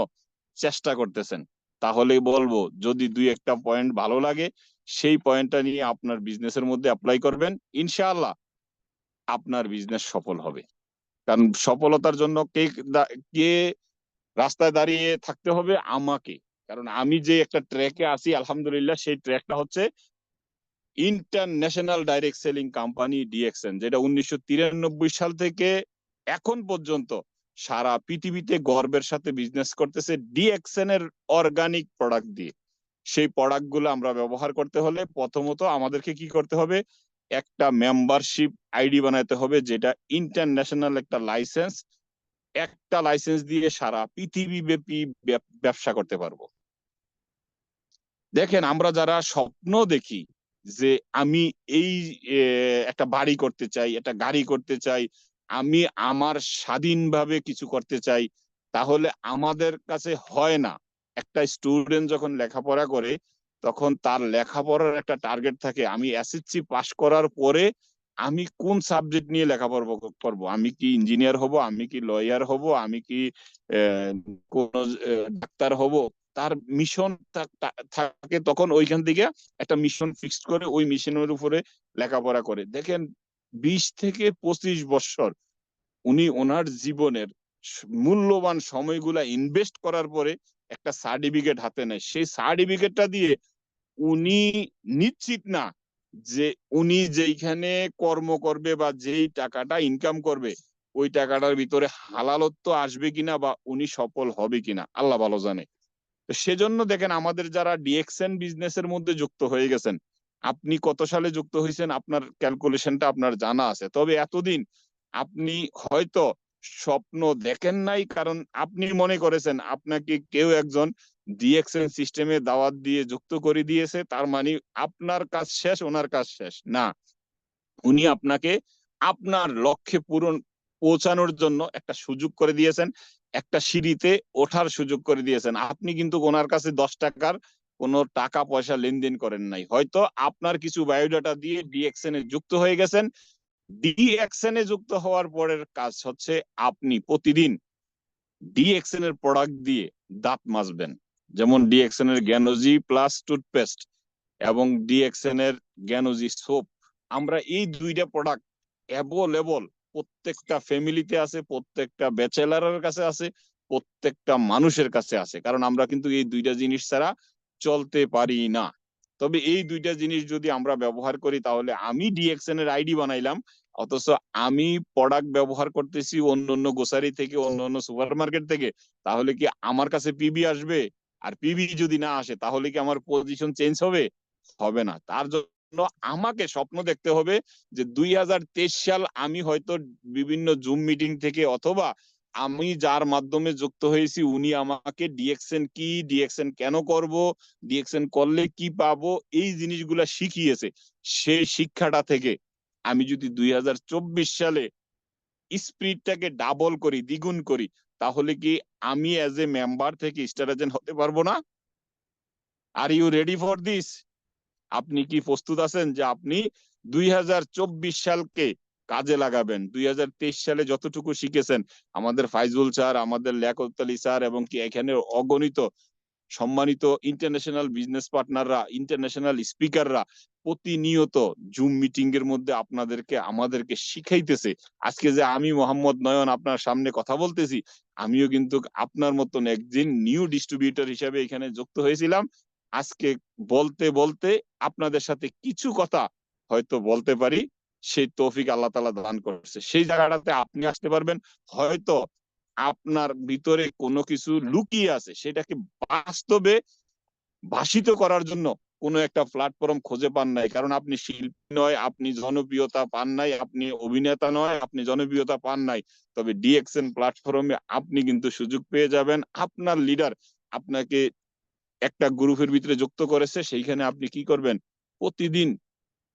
চেষ্টা করতেছেন। তাহলেই বলবো, যদি দুই একটা পয়েন্ট ভালো লাগে, সেই পয়েন্টটা নিয়ে আপনার বিজনেসের মধ্যে অ্যাপ্লাই করবেন, ইনশাআল্লাহ আপনার বিজনেস সফল হবে। কারণ সফলতার জন্য কে রাস্তায় দাঁড়িয়ে থাকতে হবে? আমাকে। কারণ আমি যে একটা ট্র্যাকে আছি, আলহামদুলিল্লাহ, সেই ট্র্যাকটা হচ্ছে international direct selling company DXN, যেটা 1993 সাল থেকে এখন পর্যন্ত সারা পৃথিবীতে গর্বের সাথে বিজনেস করতেছে ডিএক্সএন এর অর্গানিক প্রোডাক্ট দিয়ে। সেই প্রোডাক্ট গুলো আমরা ব্যবহার করতে হলে প্রথমত আমাদেরকে কি করতে হবে? একটা মেম্বারশিপ আইডি বানাতে হবে, যেটা ইন্টারন্যাশনাল একটা লাইসেন্স। একটা লাইসেন্স দিয়ে সারা পৃথিবী ব্যাপী ব্যবসা করতে পারবো। দেখেন, আমরা যারা স্বপ্ন দেখি যে আমি এই একটা বাড়ি করতে চাই, একটা গাড়ি করতে চাই, আমি আমার স্বাধীনভাবে কিছু করতে চাই, তাহলে আমাদের কাছে হয় না। একটা স্টুডেন্ট যখন লেখাপড়া করে, তখন তার লেখাপড়ার একটা টার্গেট থাকে, আমি এসএসসি পাশ করার পরে আমি কোন সাবজেক্ট নিয়ে লেখাপড়া করব, আমি কি ইঞ্জিনিয়ার হব, আমি কি লয়ার হব, আমি কি কোন ডাক্তার হব। তার মিশন থাকে, তখন ওইখান থেকে একটা মিশন ফিক্সড করে ওই মিশনের উপরে লেখাপড়া করে। দেখেন, 20 থেকে 25 বছর উনি ওনার জীবনের মূল্যবান সময়গুলা ইনভেস্ট করার পরে একটা সার্টিফিকেট হাতে নেয়। সেই সার্টিফিকেটটা দিয়ে উনি নিশ্চিত না যে উনি যেইখানে কর্ম করবে বা যেই টাকাটা ইনকাম করবে, ওই টাকাটার ভিতরে হালালত্ব আসবে কিনা বা উনি সফল হবে কিনা, আল্লাহ ভালো জানে। তো সেজন্য দেখেন, আমাদের যারা ডিএক্সএন বিজনেসের মধ্যে যুক্ত হয়ে গেছেন, আপনি কত সালে যুক্ত হয়েছেন আপনার ক্যালকুলেশনটা আপনার জানা আছে, তবে এতদিন আপনি হয়তো স্বপ্ন দেখেন নাই, কারণ আপনি মনে করেছেন আপনাকে কেউ একজন ডিএক্সএন সিস্টেমে দাওয়াত দিয়ে যুক্ত করে দিয়েছে, তার মানে আপনার কাজ শেষ, ওনার কাজ শেষ না। উনি আপনাকে আপনার লক্ষ্যে পৌঁছানোর জন্য একটা সুযোগ করে দিয়েছেন, একটা সিঁড়িতে ওঠার সুযোগ করে দিয়েছেন। আপনি কিন্তু ওনার কাছে 10 টাকার কোনো টাকা পয়সা লেনদেন করেন নাই, হয়তো আপনার কিছু বায়োডাটা দিয়ে ডিএক্সএন এ যুক্ত হয়ে গেছেন। ডিএক্সএন এ যুক্ত হওয়ার পরের কাজ হচ্ছে আপনি প্রতিদিন ডিএক্সএন এর প্রোডাক্ট দিয়ে দাঁত মাজবেন, যেমন ডিএক্সএন এর জ্ঞানোজি প্লাস টুথপেস্ট এবং ডিএক্সএন এর জ্ঞানোজি সোপ। আমরা এই দুইটা প্রোডাক্ট অ্যাভেলেবল প্রত্যেকটা ফ্যামিলিতে আছে, প্রত্যেকটা ব্যাচেলারের কাছে আছে, প্রত্যেকটা মানুষের কাছে আছে, কারণ আমরা কিন্তু এই দুইটা জিনিস ছাড়া চলতে পারি না। তবে এই দুইটা জিনিস যদি আমরা ব্যবহার করি, তাহলে আমি ডিএক্সএন এর আইডি বানাইলাম, অথচ আমি প্রোডাক্ট ব্যবহার করতেছি অন্য অন্য গ্রোসারি থেকে, অন্য অন্য সুপার মার্কেট থেকে, তাহলে কি আমার কাছে পিবি আসবে? আর পিবি যদি না আসে, তাহলে কি আমার পজিশন চেঞ্জ হবে? হবে না। তার জন্য আমাকে স্বপ্ন দেখতে হবে যে 2023 সাল আমি হয়তো বিভিন্ন জুম মিটিং থেকে, অথবা আমি যার মাধ্যমে যুক্ত হয়েছি উনি আমাকে ডিএক্সএন কি, ডিএক্সএন কেন করব, ডিএক্সএন করলে কি পাবো, এই জিনিসগুলা শিখিয়েছে। সেই শিক্ষাটা থেকে আমি যদি 2024 সালে স্পিডটাকে ডাবল করি, দ্বিগুণ করি, তাহলে কি আমি এজ এ মেম্বার থেকে স্টার এজেন্ট হতে পারবো না? Are you ready for this? আপনি কি প্রস্তুত আছেন যে আপনি 2024 সালকে কাজে লাগাবেন? 2023 সালে যতটুকু শিখেছেন, আমাদের ফাইজুল স্যার, আমাদের লিয়াকত আলী স্যার, এবং কি এখানে অগণিত সম্মানিত ইন্টারন্যাশনাল বিজনেস পার্টনাররা, ইন্টারন্যাশনাল স্পিকাররা প্রতিনিয়ত জুম মিটিং এর মধ্যে আমাদেরকে শিখাইতেছে। আজকে যে আমি মোহাম্মদ নয়ন আপনার সামনে কথা বলতেছি, আমিও কিন্তু আপনার মতন একদিন নিউ ডিস্ট্রিবিউটর হিসেবে এখানে যুক্ত হয়েছিলাম। আজকে বলতে বলতে আপনাদের সাথে কিছু কথা হয়তো বলতে পারি, সেই তৌফিক আল্লাহ তাআলা দান করছে। সেই জায়গাটাতে আপনি আসতে পারবেন, হয়তো আপনার ভিতরে কোনো কিছু লুকিয়ে আছে, সেটাকে বাস্তবে ভাসিত করার জন্য কোনো একটা প্ল্যাটফর্ম খুঁজে পান নাই, কারণ আপনি শিল্পী নয়, আপনি জনপ্রিয়তা পান নাই, আপনি অভিনেতা নয়, আপনি জনপ্রিয়তা পান নাই, তবে ডিএক্সএন প্ল্যাটফর্মে আপনি কিন্তু সুযোগ পেয়ে যাবেন। আপনার লিডার আপনাকে একটা গ্রুপের ভিতরে যুক্ত করেছে, সেইখানে আপনি কি করবেন, প্রতিদিন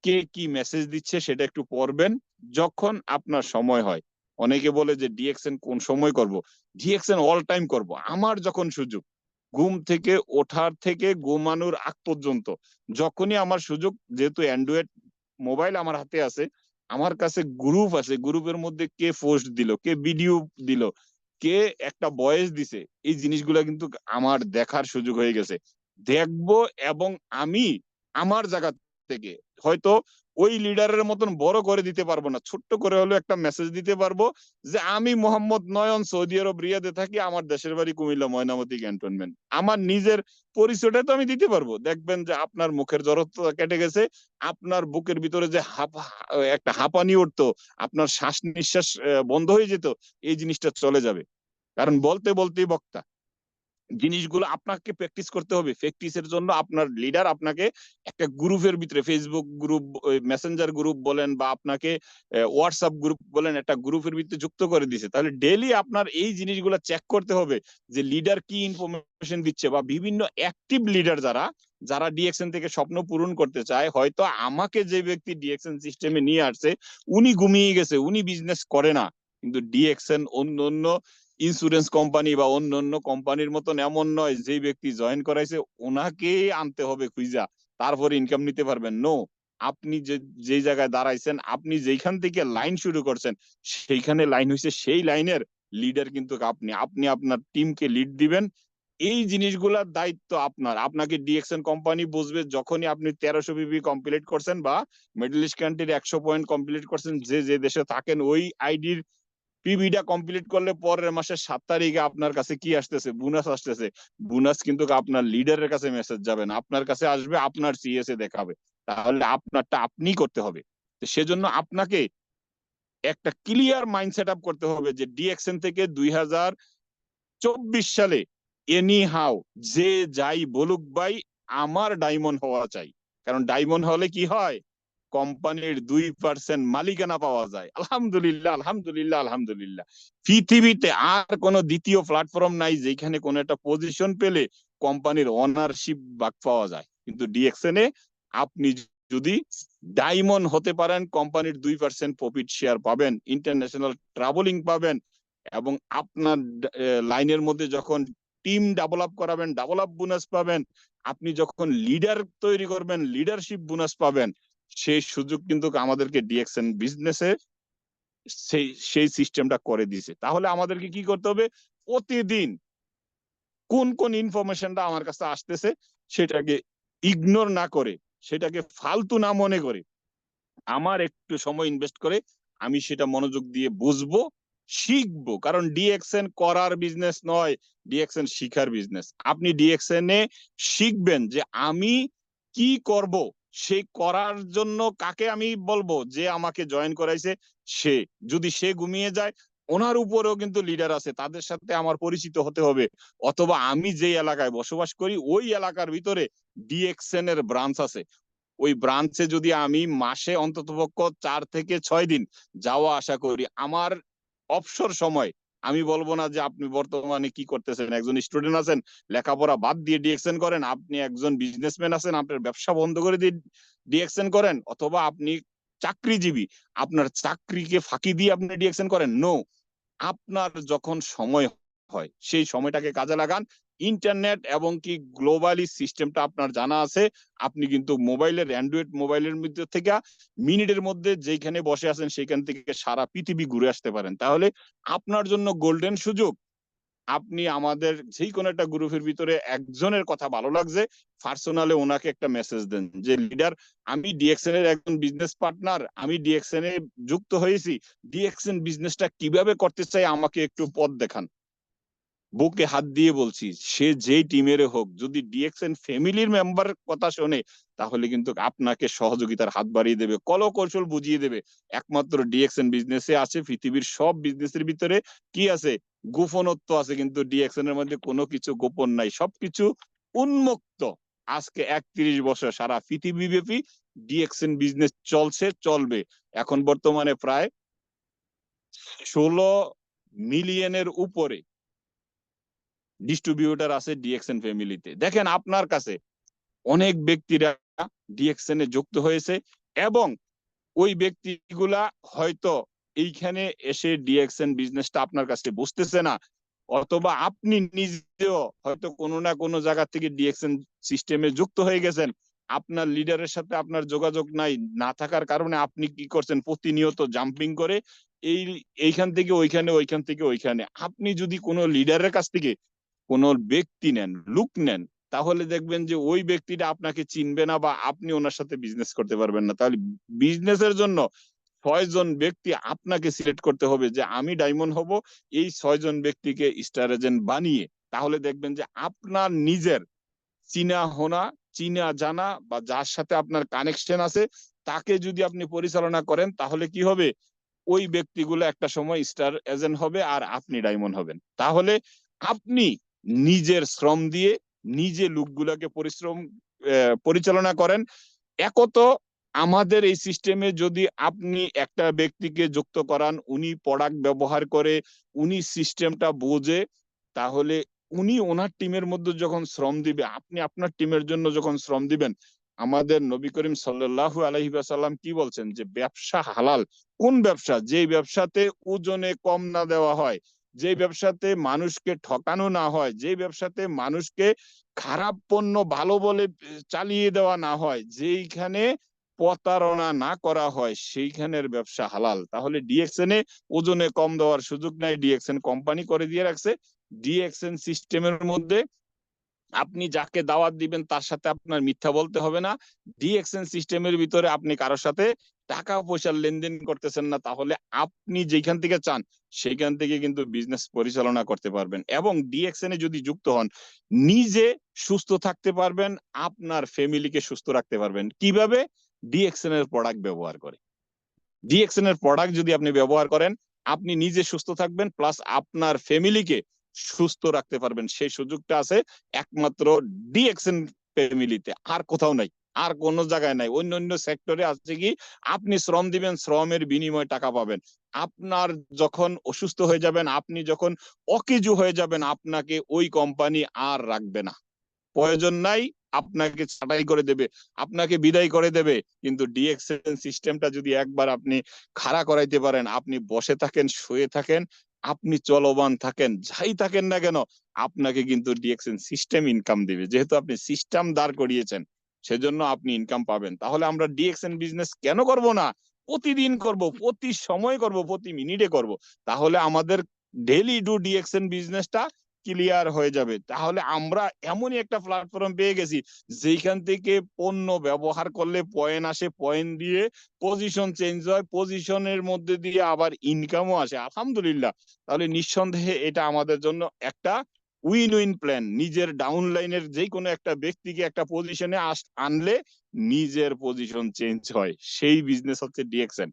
কে কি মেসেজ দিচ্ছে সেটা একটু পড়বেন যখন আপনার সময় হয়। অনেকে বলে যে ডিএক্সএন কোন সময় করব, ডিএক্সএন অল টাইম করব। আমার যখন সুযোগ, ঘুম থেকে ওঠার থেকে ঘুমানোর আগ পর্যন্ত যখনই আমার সুযোগ, যেহেতু অ্যান্ড্রয়েড মোবাইল আমার হাতে আছে, আমার কাছে গ্রুপ আছে, গ্রুপের মধ্যে কে পোস্ট দিল, কে ভিডিও দিল, কে একটা ভয়েস দিছে, এই জিনিসগুলো কিন্তু আমার দেখার সুযোগ হয়ে গেছে। দেখবো, এবং আমি আমার জায়গা থেকে হয়তো ওই লিডারের মতন বড় করে দিতে পারবো না, ছোট্ট করে হলেও একটা মেসেজ দিতে পারবো যে আমি মোহাম্মদ নয়ন, সৌদি আরব রিয়াদে থাকি, আমার দেশের বাড়ি কুমিল্লা ময়নামতি ক্যান্টনমেন্ট। আমার নিজের পরিচয়টা তো আমি দিতে পারবো। দেখবেন যে আপনার মুখের জড়তা কেটে গেছে, আপনার বুকের ভিতরে যে একটা হাঁপানি উঠতো, আপনার শ্বাস নিঃশ্বাস বন্ধ হয়ে যেত, এই জিনিসটা চলে যাবে। কারণ বলতে বলতেই বক্তা। জিনিসগুলো আপনাকে প্র্যাকটিস করতে হবে। প্র্যাকটিসের জন্য আপনার লিডার আপনাকে একটা গ্রুপের ভিতরে, ফেসবুক গ্রুপ, মেসেঞ্জার গ্রুপ বলেন, বা আপনাকে হোয়াটসঅ্যাপ গ্রুপ বলেন, একটা গ্রুপের ভিতরে যুক্ত করে দিছে। তাহলে ডেইলি আপনার এই জিনিসগুলো চেক করতে হবে যে লিডার কি ইনফরমেশন দিচ্ছে, বা বিভিন্ন অ্যাক্টিভ লিডার যারা যারা ডিএক্সএন থেকে স্বপ্ন পূরণ করতে চায়। হয়তো আমাকে যে ব্যক্তি ডিএক্সএন সিস্টেমে নিয়ে আসছে উনি ঘুমিয়ে গেছে, উনি বিজনেস করে না, কিন্তু ডিএক্সএন অন্য অন্য ইন্স্যুরেন্স কোম্পানি বা অন্য অন্য কোম্পানির মতন এমন নয় যে ব্যক্তি জয়েন করাইছে ওনাকে আনতে হবে খুঁজা তারপরে ইনকাম নিতে পারবেন। নো, আপনি যে জায়গায় দাঁড়াইছেন, আপনি যেখান থেকে লাইন শুরু করছেন, সেইখানে লাইন হয়েছে, সেই লাইনের লিডার কিন্তু আপনি। আপনি আপনার টিমকে লিড দিবেন। এই জিনিসগুলোর দায়িত্ব আপনার। আপনাকে ডিএক্সএন কোম্পানি বুঝবে যখনই আপনি 1300 পিপি কমপ্লিট করছেন, বা মিডল ইস্ট কান্ট্রির 100 পয়েন্ট কমপ্লিট করছেন, যে যে দেশে থাকেন, ওই আইডির পিবিটা কমপ্লিট করলে পরের মাসের 7 তারিখে আপনার কাছে কি আসতেছে, বোনাস আসতেছে। বোনাস কিন্তু আপনার লিডারের কাছে মেসেজ যাবে না, আপনার কাছে আসবে, আপনার সিএসএ দেখাবে। তাহলে আপনারটা আপনি করতে হবে। তো সেজন্য আপনাকে একটা ক্লিয়ার মাইন্ড সেট আপ করতে হবে যে ডিএক্সএন থেকে 2024 সালে এনি হাউ যে যাই বলুক ভাই, আমার ডায়মন্ড হওয়া চাই। কারণ ডায়মন্ড হলে কি হয়, কোম্পানির 2% মালিকানা পাওয়া যায়। আলহামদুলিল্লাহ, আলহামদুলিল্লাহ, আলহামদুলিল্লাহ। পৃথিবীতে আর কোনো দ্বিতীয় প্ল্যাটফর্ম নাই যেখানে কোনো একটা পজিশন পেলে কোম্পানির ওনারশিপ ভাগ পাওয়া যায়, কিন্তু ডিএক্সএন এ আপনি যদি ডায়মন্ড হতে পারেন, কোম্পানির 2% প্রফিট শেয়ার পাবেন, ইন্টারন্যাশনাল ট্রাভেলিং পাবেন, এবং আপনার লাইনের মধ্যে যখন টিম ডেভেলপ করাবেন, ডেভেলপ বোনাস পাবেন, আপনি যখন লিডার তৈরি করবেন, লিডারশিপ বোনাস পাবেন। সেই সুযোগ কিন্তু আমাদেরকে ডিএক্সএন বিজনেসে সেই সিস্টেমটা করে দিয়েছে। তাহলে আমাদেরকে কি করতে হবে, প্রতিদিন কোন কোন ইনফরমেশনটা আমার কাছে আসতেছে সেটাকে ইগনোর না করে, সেটাকে ফালতু না মনে করে, আমার একটু সময় ইনভেস্ট করে আমি সেটা মনোযোগ দিয়ে বুঝবো, শিখবো। কারণ ডিএক্সএন করার বিজনেস নয়, ডিএক্সএন শিখার বিজনেস। আপনি ডিএক্সএন এ শিখবেন যে আমি কি করব, সেই করার জন্য কাকে আমি বলবো যে আমাকে জয়েন করাইছে, সে যদি সে ঘুমিয়ে যায়, ওনার উপরেও কিন্তু লিডার আছে, তাদের সাথে আমার পরিচিত হতে হবে। অথবা আমি যে এলাকায় বসবাস করি ওই এলাকার ভিতরে ডিএক্সএন এর ব্রাঞ্চ আছে, ওই ব্রাঞ্চে যদি আমি মাসে অন্ততপক্ষ 4 থেকে 6 দিন যাওয়া আসা করি, আমার অবসর সময়, আমি বলবো না যে আপনি বর্তমানে কি করতেছেন, একজন স্টুডেন্ট আছেন লেখাপড়া বাদ দিয়ে ডিএক্সএন করেন, আপনি একজন বিজনেসম্যান আছেন আপনার ব্যবসা বন্ধ করে দিয়ে ডিএক্সএন করেন, অথবা আপনি চাকরিজীবী, আপনার চাকরিকে ফাঁকি দিয়ে আপনি ডিএক্সএন করেন। নো, আপনার যখন সময় হয় সেই সময়টাকে কাজে লাগান। ইন্টারনেট এবং কি গ্লোবালি সিস্টেমটা আপনার জানা আছে, আপনি কিন্তু মোবাইলের, অ্যান্ড্রয়েড মোবাইলের মধ্যে থেকে মিনিটের মধ্যে যেখানে বসে আছেন সেখান থেকে সারা পৃথিবী ঘুরে আসতে পারেন। তাহলে আপনার জন্য গোল্ডেন সুযোগ। আপনি আমাদের যে কোনো একটা গ্রুপের ভিতরে একজনের কথা ভালো লাগছে, পার্সোনালে ওনাকে একটা মেসেজ দেন যে লিডার, আমি ডিএক্সএন এর একজন বিজনেস পার্টনার, আমি ডিএক্সএন এ যুক্ত হয়েছি, ডিএক্সএন বিজনেসটা কিভাবে করতে চাই আমাকে একটু পথ দেখান। বুকে হাত দিয়ে বলছি, সে যেই টিমের হোক, যদি ডিএক্সএন ফ্যামিলির মেম্বার কথা শোনে, তাহলে কিন্তু আপনাকে সহযোগিতার হাত বাড়িয়ে দেবে, কল কৌশল বুঝিয়ে দেবে। একমাত্র ডিএক্সএন বিজনেসে আছে, পৃথিবীর সব বিজনেসের ভিতরে কি আছে, গোপনত্ব আছে, কিন্তু ডিএক্সএন এর মধ্যে কোনো কিছু গোপন নাই, সবকিছু উন্মুক্ত। আজকে 31 বছর সারা পৃথিবীব্যাপী ডিএক্সএন বিজনেস চলছে, চলবে। এখন বর্তমানে প্রায় 16 মিলিয়নের উপরে ডিস্ট্রিবিউটর আছে ডিএক্সএন ফ্যামিলিতে। দেখেন আপনার কাছে অনেক ব্যক্তিরা ডিএক্সএন এ যুক্ত হয়েছে এবং ওই ব্যক্তিগুলা হয়তো এইখানে এসে ডিএক্সএন বিজনেসটা আপনার কাছে বুঝতেছে না, অথবা আপনি নিজেও হয়তো কোনো না কোনো জায়গা থেকে ডিএক্সএন সিস্টেমে যুক্ত হয়ে গেছেন, আপনার লিডারের সাথে আপনার যোগাযোগ নাই, না থাকার কারণে আপনি কি করছেন, প্রতিনিয়ত জাম্পিং করে এইখান থেকে ওইখানে, ওইখান থেকে ওইখানে। আপনি যদি কোনো লিডারের কাছ থেকে কোন ব্যক্তি নেন, লুক নেন, তাহলে দেখবেন যে ওই ব্যক্তিটা আপনাকে চিনবে না বা আপনি ওনার সাথে বিজনেস করতে পারবেন না। তাহলে বিজনেসের জন্য 6 জন ব্যক্তি আপনাকে সিলেক্ট করতে হবে যে আমি ডায়মন্ড হব, এই 6 জন ব্যক্তিকে স্টার এজেন্ট বানিয়ে, তাহলে দেখবেন যে আপনার নিজের চিনা হোনা, চিনা জানা বা যার সাথে আপনার কানেকশন আছে তাকে যদি আপনি পরিচালনা করেন, তাহলে কি হবে, ওই ব্যক্তিগুলো একটা সময় স্টার এজেন্ট হবে আর আপনি ডায়মন্ড হবেন। তাহলে আপনি নিজের শ্রম দিয়ে নিজে লোকগুলাকে পরিচালনা করেন। একত আমাদের এই সিস্টেমে যদি আপনি একটা ব্যক্তিকে যুক্ত করান, উনি প্রোডাক্ট ব্যবহার করে, উনি সিস্টেমটা বোঝে, তাহলে উনি ওনার টিমের মধ্যে যখন শ্রম দিবে, আপনি আপনার টিমের জন্য যখন শ্রম দিবেন, আমাদের নবী করিম সাল্লাল্লাহু আলাইহি ওয়াসাল্লাম কি বলছেন যে ব্যবসা হালাল কোন ব্যবসা, যে ব্যবসাতে ওজনে কম না দেওয়া হয়, যে ব্যবসাতে মানুষকে ঠকানো না হয়, যে ব্যবসাতে মানুষকে খারাপ পণ্য ভালো বলে চালিয়ে দেওয়া না হয়, যেইখানে প্রতারণা না করা হয়, সেইখানের ব্যবসা হালাল। তাহলে ডিএক্সএন এ ওজনে কম দেওয়ার সুযোগ নাই, ডিএক্সএন কোম্পানি করে দিয়ে রাখছে। ডিএক্সএন সিস্টেমের মধ্যে আপনি যাকে দাওয়াত দিবেন তার সাথে আপনার মিথ্যা বলতে হবে না। ডিএক্সএন সিস্টেমের ভিতরে আপনি কারোর সাথে টাকা পয়সার লেনদেন করতেছেন না, তাহলে আপনি যেখান থেকে চান সেখান থেকে কিন্তু বিজনেস পরিচালনা করতে পারবেন। এবং ডিএক্সএন এ যদি যুক্ত হন, নিজে সুস্থ থাকতে পারবেন, আপনার ফ্যামিলিকে সুস্থ রাখতে পারবেন। কিভাবে? ডিএক্সএন এর প্রোডাক্ট ব্যবহার করে। ডিএক্সএন এর প্রোডাক্ট যদি আপনি ব্যবহার করেন, আপনি নিজে সুস্থ থাকবেন, প্লাস আপনার ফ্যামিলিকে সুস্থ রাখতে পারবেন। সেই সুযোগটা আছে একমাত্র ডিএক্সএন ফ্যামিলিতে, আর কোথাও নাই, আর কোন জায়গায় নাই। অন্য অন্য সেক্টরে আছে কি আপনি শ্রম দিবেন, শ্রমের বিনিময়ে টাকা পাবেন। আপনার যখন অসুস্থ হয়ে যাবেন, আপনি যখন অকেজু হয়ে যাবেন, আপনাকে ওই কোম্পানি আর রাখবে না, প্রয়োজন নাই, আপনাকে ছাঁটাই করে দেবে, আপনাকে বিদায় করে দেবে। কিন্তু ডিএক্সএন সিস্টেমটা যদি একবার আপনি খাড়া করাইতে পারেন, আপনি বসে থাকেন, শুয়ে থাকেন, আপনি চলমান থাকেন, যাই থাকেন না কেন, আপনাকে কিন্তু ডিএক্সএন সিস্টেম ইনকাম দিবে। যেহেতু আপনি সিস্টেম দাঁড় করিয়েছেন, সেজন্য আপনি ইনকাম পাবেন। তাহলে আমরা ডিএক্সএন বিজনেস কেন করব না? প্রতিদিন করব, প্রতি সময় করব, প্রতি মিনিটে করব। তাহলে আমাদের ডেইলি ডু ডিএক্সএন বিজনেসটা ক্লিয়ার হয়ে যাবে। তাহলে আমরা এমনই একটা প্ল্যাটফর্ম পেয়ে গেছি যেখান থেকে পণ্য ব্যবহার করলে পয়েন্ট আসে, পয়েন্ট দিয়ে পজিশন চেঞ্জ হয়, পজিশনের মধ্যে দিয়ে আবার ইনকামও আসে, আলহামদুলিল্লাহ। তাহলে নিঃসন্দেহে এটা আমাদের জন্য একটা উইন উইন প্ল্যান। নিজের ডাউন লাইনের যে কোনো একটা ব্যক্তিকে একটা পজিশনে আনলে নিজের পজিশন চেঞ্জ হয়, সেই বিজনেস হচ্ছে ডিএক্সএন।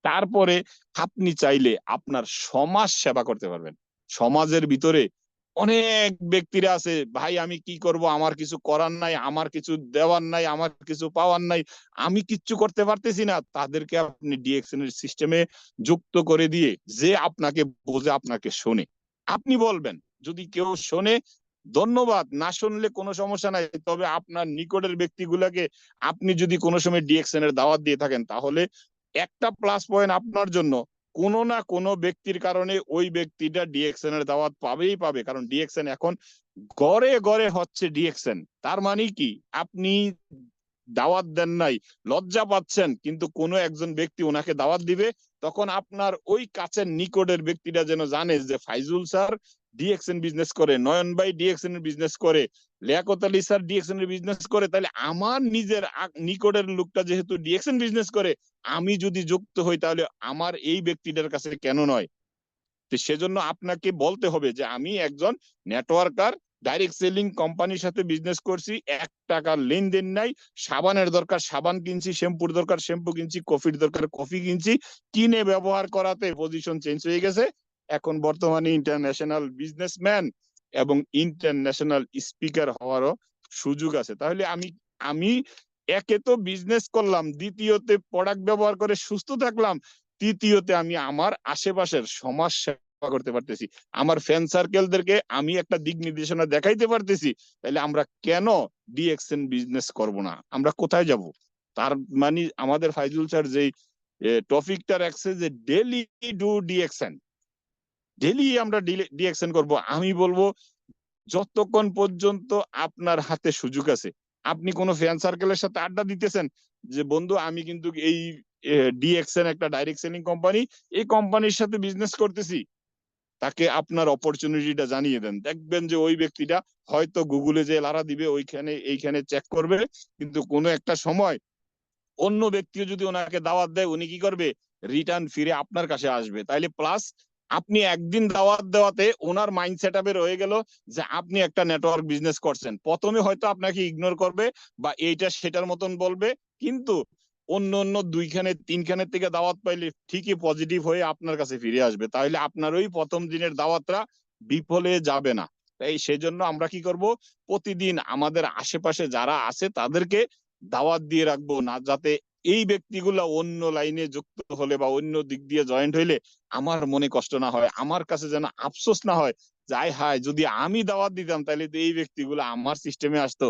তারপরে আপনি চাইলে আপনার সমাজ সেবা করতে পারবেন। সমাজের ভিতরে অনেক ব্যক্তিরা আছে, ভাই আমি কি করব, আমার কিছু করার নাই, আমার কিছু দেওয়ার নাই, আমার কিছু পাওয়ার নাই, আমি কিচ্ছু করতে পারতেছি না। তাদেরকে আপনি ডিএক্সএন এর সিস্টেমে যুক্ত করে দিয়ে, যে আপনাকে বোঝে, আপনাকে শোনে, আপনি বলবেন, যদি কেউ শোনে ধন্যবাদ, না শুনলে কোনো সমস্যা নাই। তবে আপনার নিকটের ব্যক্তিগুলাকে আপনি যদি কোনো সময় ডিএক্সএন এর দাওয়াত দিয়ে থাকেন, তাহলে একটা প্লাস পয়েন্ট আপনার জন্য, কোনো না কোনো ব্যক্তির কারণে ওই ব্যক্তিটা ডিএক্সএন এর দাওয়াত পাবেই পাবে। কারণ ডিএক্সএন এখন গড়ে গড়ে হচ্ছে ডিএক্সএন। তার মানে কি, আপনি দাওয়াত দেন নাই, লজ্জা পাচ্ছেন, কিন্তু কোনো একজন ব্যক্তি ওনাকে দাওয়াত দিবে, তখন আপনার ওই কাছের নিকটের ব্যক্তিটা যেন জানে যে ফাইজুল স্যার ডিএক্সএন বিজনেস করে, নয়ন ভাই ডিএক্সএন এর বিজনেস করে, লিয়াকত আলী স্যার ডিএক্সএন এর বিজনেস করে, তাহলে আমার নিজের নিকটের লোকটা যেহেতু ডিএক্সএন বিজনেস করে, আমি যদি যুক্ত হই, তাহলে আমার এই ব্যক্তিটার কাছে কেন নয়? তো সেজন্য আপনাকে বলতে হবে যে আমি একজন নেটওয়ার্কার, ডাইরেক্ট সেলিং কোম্পানির সাথে বিজনেস করছি, 1 টাকার লেনদেন নাই, সাবানের দরকার সাবান কিনছি, শ্যাম্পুর দরকার শ্যাম্পু কিনছি, কফির দরকার কফি কিনছি, কিনে ব্যবহার করাতে পজিশন চেঞ্জ হয়ে গেছে। এখন বর্তমানে ইন্টারন্যাশনাল বিজনেসম্যান এবং ইন্টারন্যাশনাল স্পিকার হওয়ারও সুযোগ আছে। তাহলে আমি একে তো বিজনেস করলাম, দ্বিতীয়তে প্রোডাক্ট ব্যবহার করে সুস্থ থাকলাম, তৃতীয়তে আমি আমার আশেপাশের সমাজ সেবা করতে পারতেছি, আমার ফ্রেন্ড সার্কেলদেরকে আমি একটা দিক নির্দেশনা দেখাইতে পারতেছি। তাহলে আমরা কেন ডিএক্সএন বিজনেস করব না? আমরা কোথায় যাব? তার মানে আমাদের ফাইজুল স্যার যেই টপিকটা রাখছে যে ডেলি ডু ডিএক্সএন, ডেলি আমরা ডিএক্সএন করব। আমি বলবো যতক্ষণ পর্যন্ত আপনার হাতে সুযোগ আছে, আপনি কোনো ফ্রেন্ড সার্কেলের সাথে আড্ডা দিতেছেন যে বন্ধু আমি কিন্তু এই ডিএক্সএন একটা ডাইরেক্ট সেলিং কোম্পানি, এই কোম্পানির সাথে বিজনেস করতেছি, তাকে আপনার অপরচুনিটিটা জানিয়ে দেন। দেখবেন যে ওই ব্যক্তিটা হয়তো গুগলে যে লারা দিবে, ওইখানে এইখানে চেক করবে, কিন্তু কোনো একটা সময় অন্য ব্যক্তিও যদি ওনাকে দাওয়াত দেয়, উনি কি করবে? রিটার্ন ফিরে আপনার কাছে আসবে। তাইলে প্লাস আপনি একদিন দাওয়াত দেওয়াতে ওনার মাইন্ড সেট আপে রয়ে গেল যে আপনি একটা নেটওয়ার্ক বিজনেস করছেন। প্রথমে হয়তো আপনাকে ইগনোর করবে বা এইটা সেটার মতন বলবে, কিন্তু অন্য অন্য দুইখানে তিনখানের থেকে দাওয়াত পাইলে ঠিকই পজিটিভ হয়ে আপনার কাছে ফিরে আসবে। তাহলে আপনার ওই প্রথম দিনের দাওয়াতটা বিফলে যাবে না। তাই সেজন্য আমরা কি করব, প্রতিদিন আমাদের আশেপাশে যারা আছে তাদেরকে দাওয়াত দিয়ে রাখবো না, যাতে এই ব্যক্তিগুলা অন্য লাইনে যুক্ত হলে বা অন্য দিক দিয়ে জয়েন্ট হইলে আমার মনে কষ্ট না হয়, আমার কাছে যেন আফসোস না হয়, যাই হায় যদি আমি দাওয়াত দিতাম তাহলে তো এই ব্যক্তিগুলো আমার সিস্টেমে আসতো,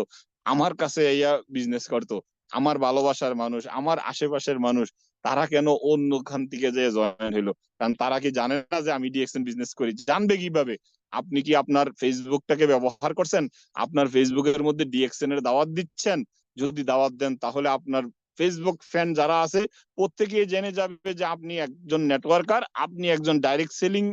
আমার কাছে ইয়া বিজনেস করতো। আমার ভালোবাসার মানুষ, আমার আশেপাশের মানুষ, তারা কেন অন্য খান থেকে যে জয়েন হইলো? কারণ তারা কি জানে না যে আমি ডিএক্সএন বিজনেস করি? জানবে কিভাবে? আপনি কি আপনার ফেসবুকটাকে ব্যবহার করছেন? আপনার ফেসবুকের মধ্যে ডিএক্সএন এর দাওয়াত দিচ্ছেন? যদি দাওয়াত দেন তাহলে আপনার ফেসবুক ফ্যান যারা আছে প্রত্যেকেই জেনে যাবে যে আপনি একজন নেটওয়ার্কার, আপনি একজন ডাইরেক্ট সেলিং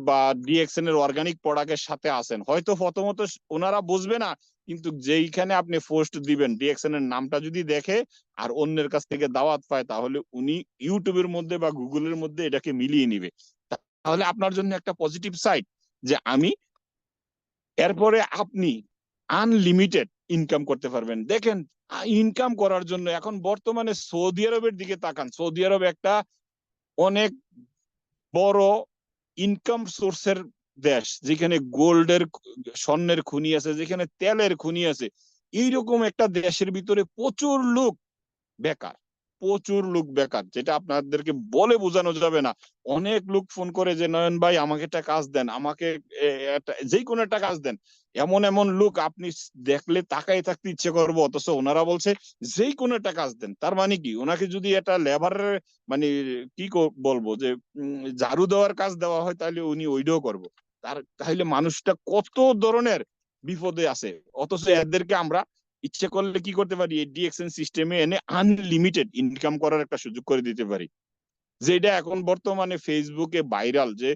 বা ডিএক্সএন এর অর্গানিক প্রোডাক্টের সাথে আছেন। হয়তো প্রথমত ওনারা বুঝবে না, কিন্তু যেইখানে আপনি পোস্ট দিবেন ডিএক্সএন এর নামটা যদি দেখে আর অন্যের কাছ থেকে দাওয়াত পায়, তাহলে উনি ইউটিউবের মধ্যে বা গুগলের মধ্যে এটাকে মিলিয়ে নিবে। তাহলে আপনার জন্য একটা পজিটিভ সাইড যে আমি, এরপরে আপনি আনলিমিটেড ইনকাম করতে পারবেন। দেখেন, ইনকাম করার জন্য এখন বর্তমানে সৌদি আরবের দিকে তাকান। সৌদি আরব একটা অনেক বড় ইনকাম সোর্সের দেশ, যেখানে গোল্ডের স্বর্ণের খনি আছে, যেখানে তেলের খনি আছে। এইরকম একটা দেশের ভিতরে প্রচুর লোক বেকার, প্রচুর লোক বেকার, যেটা আপনাদেরকে বলে বোঝানো যাবে না। অনেক লোক ফোন করে যে নয়ন ভাই আমাকে একটা কাজ দেন, আমাকে যে কোনো একটা কাজ দেন। এমন এমন লোক আপনি দেখলে তাকাই থাকতে ইচ্ছে করবো, অথচ ওনারা বলছে যে কোনো একটা কাজ দেন। তার মানে কি, ওনাকে যদি একটা লেবারের মানে কি বলবো যে ঝাড়ু দেওয়ার কাজ দেওয়া হয়, তাহলে উনি ওইটাও করবো। তাহলে মানুষটা কত ধরনের বিপদে আছে, অথচ এদেরকে আমরা ইচ্ছে করলে কি করতে পারি, এই ডিএক্সএন সিস্টেমে এনে আনলিমিটেড ইনকাম করার একটা সুযোগ করে দিতে পারি। যেটা এখন বর্তমানে ফেসবুকে ভাইরাল, যে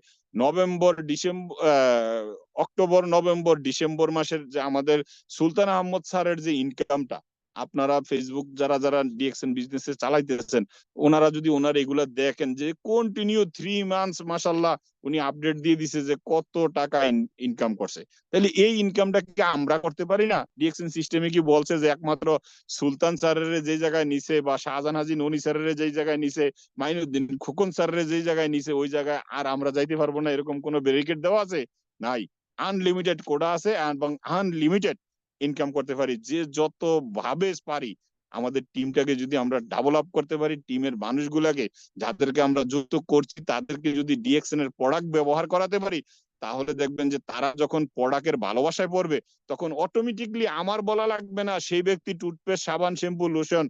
অক্টোবর নভেম্বর ডিসেম্বর মাসের যে আমাদের সুলতান আহমদ স্যারের যে ইনকামটা, আপনারা ফেসবুক যারা যারা ডিএক্সএন বিজনেসে চালাইতেছেন, ওনারা যদি ওনার এগুলা দেখেন যে কন্টিনিউ 3 মান্থস মাশাল্লাহ উনি আপডেট দিয়ে দিছে যে কত টাকা ইনকাম করছে। তাহলে এই ইনকামটা কি আমরা করতে পারি না? ডিএক্সএন সিস্টেমে কি বলছে যে একমাত্র সুলতান স্যারের যে জায়গায় নিছে বা শাহজাহান হাজি ননি স্যারের যে জায়গায় নিছে, মাইনুদ্দিন খোকন স্যারের যে জায়গায় নিছে ওই জায়গায় আর আমরা যাইতে পারবো না, এরকম কোনো ব্যারিকেড দেওয়া আছে? নাই। আনলিমিটেড কোডা আছে এবং আনলিমিটেড ইনকাম করতে পারি, যে যত ভাবে পারি। আমাদের টিমটাকে যদি আমরা ডেভেলপ করতে পারি, টিমের মানুষগুলাকে যাদেরকে আমরা যুক্ত করছি তাদেরকে যদি ডিএক্সএন এর প্রোডাক্ট ব্যবহার করাতে পারি, তাহলে দেখবেন যে তারা যখন প্রোডাক্টের ভালোবাসায় পড়বে, তখন অটোমেটিকলি আমার বলা লাগবে না, সেই ব্যক্তি টুথপেস্ট, সাবান, শ্যাম্পু, লোশন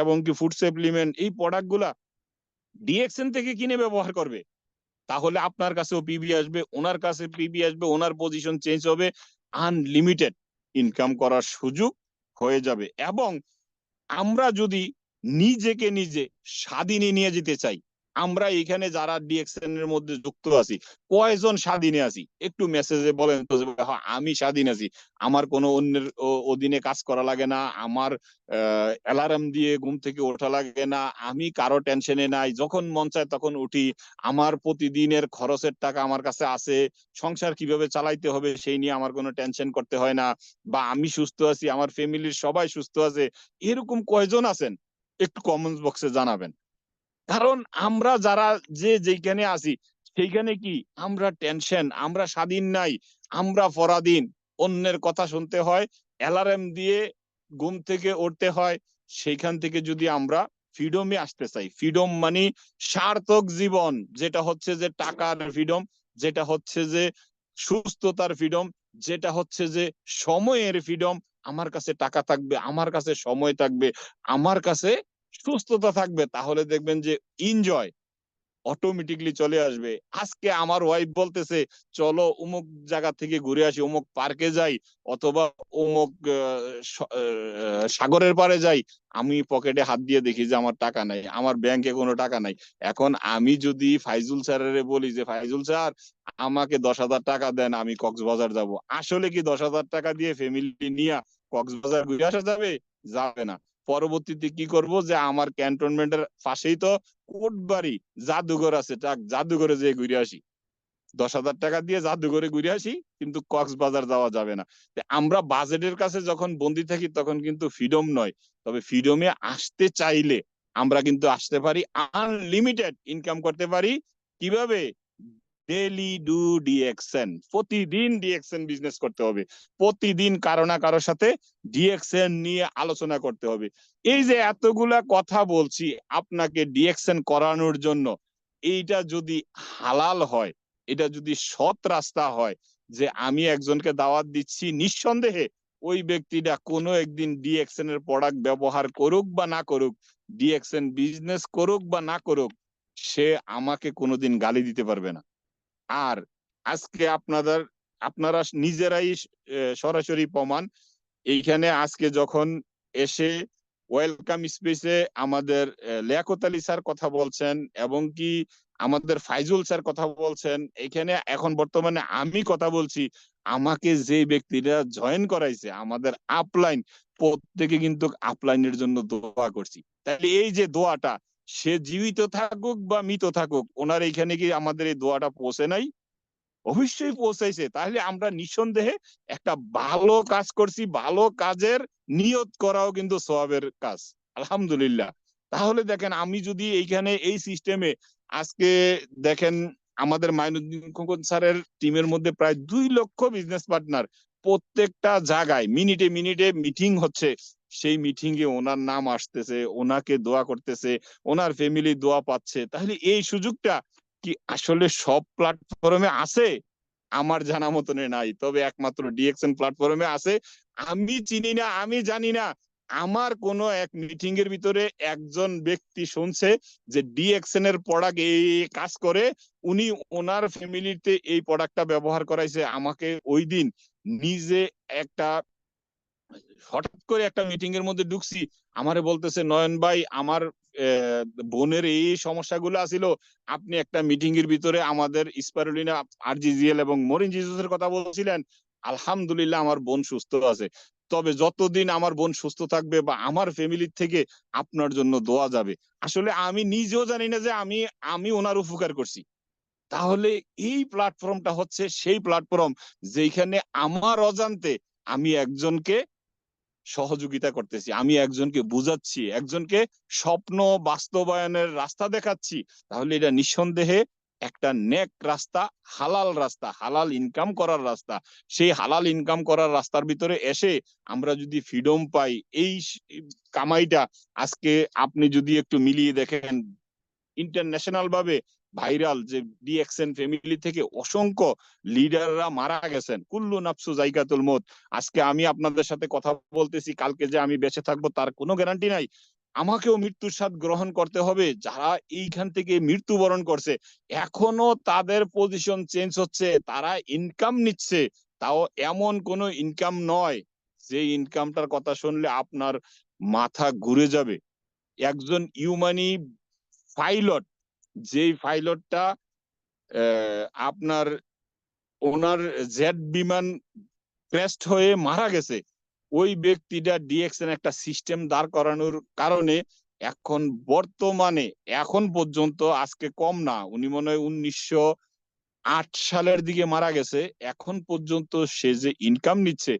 এবং কি ফুড সাপ্লিমেন্ট এই প্রোডাক্ট গুলা ডিএক্সএন থেকে কিনে ব্যবহার করবে। তাহলে আপনার কাছেও পিবি আসবে, ওনার কাছে পিবি আসবে, ওনার পজিশন চেঞ্জ হবে, আনলিমিটেড ইনকাম করার সুযোগ হয়ে যাবে। এবং আমরা যদি নিজেকে নিজে স্বাধীনে নিয়ে যেতে চাই, আমরা এখানে যারা ডিএক্সএন এর মধ্যে যুক্ত আছি, কয়জন স্বাধীনে আছি? একটু মেসেজে বলেন তো যে হ্যাঁ, আমি স্বাধীন আছি, আমার কোনো অন্যের অধীনে কাজ করা লাগে না, আমার অ্যালার্ম দিয়ে ঘুম থেকে ওঠা লাগে না, আমি কারো টেনশনে নাই, যখন মন চায় তখন উঠি, আমার প্রতিদিনের খরচের টাকা আমার কাছে আছে, সংসার কিভাবে চালাইতে হবে সেই নিয়ে আমার কোনো টেনশন করতে হয় না, বা আমি সুস্থ আছি, আমার ফ্যামিলির সবাই সুস্থ আছে। এরকম কয়জন আছেন? একটু কমেন্টস বক্সে জানাবেন। কারণ আমরা যারা যে যেখানে আছি সেইখানে কি আমরা টেনশন, আমরা স্বাধীন নাই, আমরা পরাধীন, অন্যের কথা শুনতে হয়, অ্যালার্ম দিয়ে ঘুম থেকে উঠতে হয়, সেইখান থেকে যদি আমরা ফ্রিডমে আসতে চাই, ফ্রিডম মানে সার্থক জীবন, যেটা হচ্ছে যে টাকার ফ্রিডম, যেটা হচ্ছে যে সুস্থতার ফ্রিডম, যেটা হচ্ছে যে সময়ের ফ্রিডম। আমার কাছে টাকা থাকবে, আমার কাছে সময় থাকবে, আমার কাছে সুস্থতা থাকবে, তাহলে দেখবেন যে এনজয় অটোমেটিকলি চলে আসবে। আজকে আমার ওয়াইফ বলতেছে চলো অমুক জায়গা থেকে ঘুরে আসি, অমুক পার্কে যাই, অথবা অমুক সাগরের পাড়ে যাই। আমি পকেটে হাত দিয়ে দেখি যে আমার টাকা নাই, আমার ব্যাংকে কোনো টাকা নাই। এখন আমি যদি ফাইজুল স্যারের বলি যে ফাইজুল স্যার আমাকে 10,000 টাকা দেন, আমি কক্সবাজার যাব, আসলে কি 10,000 টাকা দিয়ে ফ্যামিলি নিয়ে কক্সবাজার ঘুরে আসা যাবে? যাবে না। পরবর্তীতে কি করব, যে আমার ক্যান্টনমেন্টের পাশেই তো কোটবাড়ি জাদুঘর আছে, জাদুঘরে যেয়ে ঘুরে আসি, 10,000 টাকা দিয়ে জাদুঘরে ঘুরে আসি, কিন্তু কক্সবাজার যাওয়া যাবে না। আমরা বাজেটের কাছে যখন বন্দি থাকি তখন কিন্তু ফ্রিডম নয়, তবে ফ্রিডমে আসতে চাইলে আমরা কিন্তু আসতে পারি, আনলিমিটেড ইনকাম করতে পারি। কিভাবে? ডেইলি ডু ডিএক্সএন, প্রতিদিন ডিএক্সএন বিজনেস করতে হবে, প্রতিদিন কারো না কারোর সাথে ডিএক্সএন নিয়ে আলোচনা করতে হবে। এই যে এতগুলা কথা বলছি আপনাকে ডিএক্সএন করানোর জন্য, এইটা যদি হালাল হয়, এটা যদি সৎ রাস্তা হয়, যে আমি একজনকে দাওয়াত দিচ্ছি, নিঃসন্দেহে ওই ব্যক্তিটা কোনো একদিন ডিএক্সএন এর প্রোডাক্ট ব্যবহার করুক বা না করুক, ডিএক্সএন বিজনেস করুক বা না করুক, সে আমাকে কোনোদিন গালি দিতে পারবে না। আর আজকে আপনারা নিজেরাই সরাসরি প্রমাণ। এইখানে আজকে যখন এসে ওয়েলকাম স্পেসে আমাদের লিয়াকত আলী স্যার কথা বলছেন, এবং কি আমাদের ফাইজুল স্যার কথা বলছেন, এখানে এখন বর্তমানে আমি কথা বলছি, আমাকে যে ব্যক্তিরা জয়েন করাইছে আমাদের আপলাইন, প্রত্যেকে কিন্তু আপলাইনের জন্য দোয়া করছি। তাহলে এই যে দোয়াটা, সে জীবিত থাকুক বা মৃত থাকুক, ওনার এইখানে কি আমাদের এই দোয়াটা পৌঁছে নাই? অবশ্যই পৌঁছাইছে। তাহলে আমরা নিঃসন্দেহে একটা ভালো কাজ করছি, ভালো কাজের নিয়ত করাও কিন্তু সওয়াবের কাজ। আলহামদুলিল্লাহ। তাহলে দেখেন, আমি যদি এইখানে এই সিস্টেমে আজকে দেখেন, আমাদের মাইনুদ্দিন খোকন স্যারের টিমের মধ্যে প্রায় 2 লক্ষ বিজনেস পার্টনার, প্রত্যেকটা জায়গায় মিনিটে মিনিটে মিটিং হচ্ছে, সেই মিটিং এ ওনার নাম আসতেছে, ওনাকে দোয়া করতেছে, ওনার ফ্যামিলি দোয়া পাচ্ছে। তাহলে এই সুযোগটা কি আসলে সব প্ল্যাটফর্মে আছে? আমার জানা মতনে নাই, তবে একমাত্র ডিএক্সএন প্ল্যাটফর্মে আছে। আমি চিনি না, আমি জানি না, আমার কোন এক মিটিং এর ভিতরে একজন ব্যক্তি শুনছে যে ডিএক্সএন এর প্রোডাক্ট এই কাজ করে, উনি ওনার ফ্যামিলিতে এই প্রোডাক্টটা ব্যবহার করাইছে। আমাকে ওই দিন নিজে একটা, হঠাৎ করে একটা মিটিং এর মধ্যে ঢুকছি, আমারে বলতেছে নয়ন ভাই আমার বোনের এই সমস্যাগুলো আছিল, আপনি একটা মিটিং এর ভিতরে আমাদের স্পারুলিনা আরজিজিএল এবং মরিন জিজুসের কথা বলছিলেন। আলহামদুলিল্লাহ আমার বোন সুস্থ আছে, তবে যতদিন আমার বোন সুস্থ থাকবে বা আমার ফ্যামিলির থেকে আপনার জন্য দোয়া যাবে। আসলে আমি নিজেও জানি না যে আমি আমি ওনার উপকার করছি। তাহলে এই প্ল্যাটফর্মটা হচ্ছে সেই প্ল্যাটফর্ম যেখানে আমার অজান্তে আমি একজনকে সহযোগিতা করতেছি, আমি একজনকে বুঝাচ্ছি, একজনকে স্বপ্ন বাস্তবায়নের রাস্তা দেখাচ্ছি। তাহলে এটা নিঃসন্দেহে একটা নেক রাস্তা, হালাল রাস্তা, হালাল ইনকাম করার রাস্তা। সেই হালাল ইনকাম করার রাস্তার ভিতরে এসে আমরা যদি ফ্রিডম পাই, এই কামাইটা আজকে আপনি যদি একটু মিলিয়ে দেখেন, ইন্টারন্যাশনাল ভাবে ভাইরাল, যে ডিএক্সএন ফ্যামিলি থেকে অসংখ্য লিডাররা মারা গেছেন, কুল্লু নাফসু জায়গাতুল মউত। আজকে আমি আপনাদের সাথে কথা বলতেছি, কালকে যে আমি বেঁচে থাকবো তার কোনো গ্যারান্টি নাই, আমাকেও মৃত্যুর স্বাদ গ্রহণ করতে হবে। যারা এইখান থেকে মৃত্যুবরণ করছে, এখনো তাদের পজিশন চেঞ্জ হচ্ছে, তারা ইনকাম নিচ্ছে, তাও এমন কোনো ইনকাম নয় যে ইনকামটার কথা শুনলে আপনার মাথা ঘুরে যাবে। একজন ইউমানি পাইলট, যেই পাইলটটা আপনার ওনার জেট বিমান ক্র্যাশ হয়ে মারা গেছে, ওই ব্যক্তিটা ডিএক্সএন একটা সিস্টেম দাঁড় করানোর কারণে এখন বর্তমানে, এখন পর্যন্ত, আজকে কম না, উনি মনে হয় 1908 সালের দিকে মারা গেছে, এখন পর্যন্ত সে যে ইনকাম নিচ্ছে,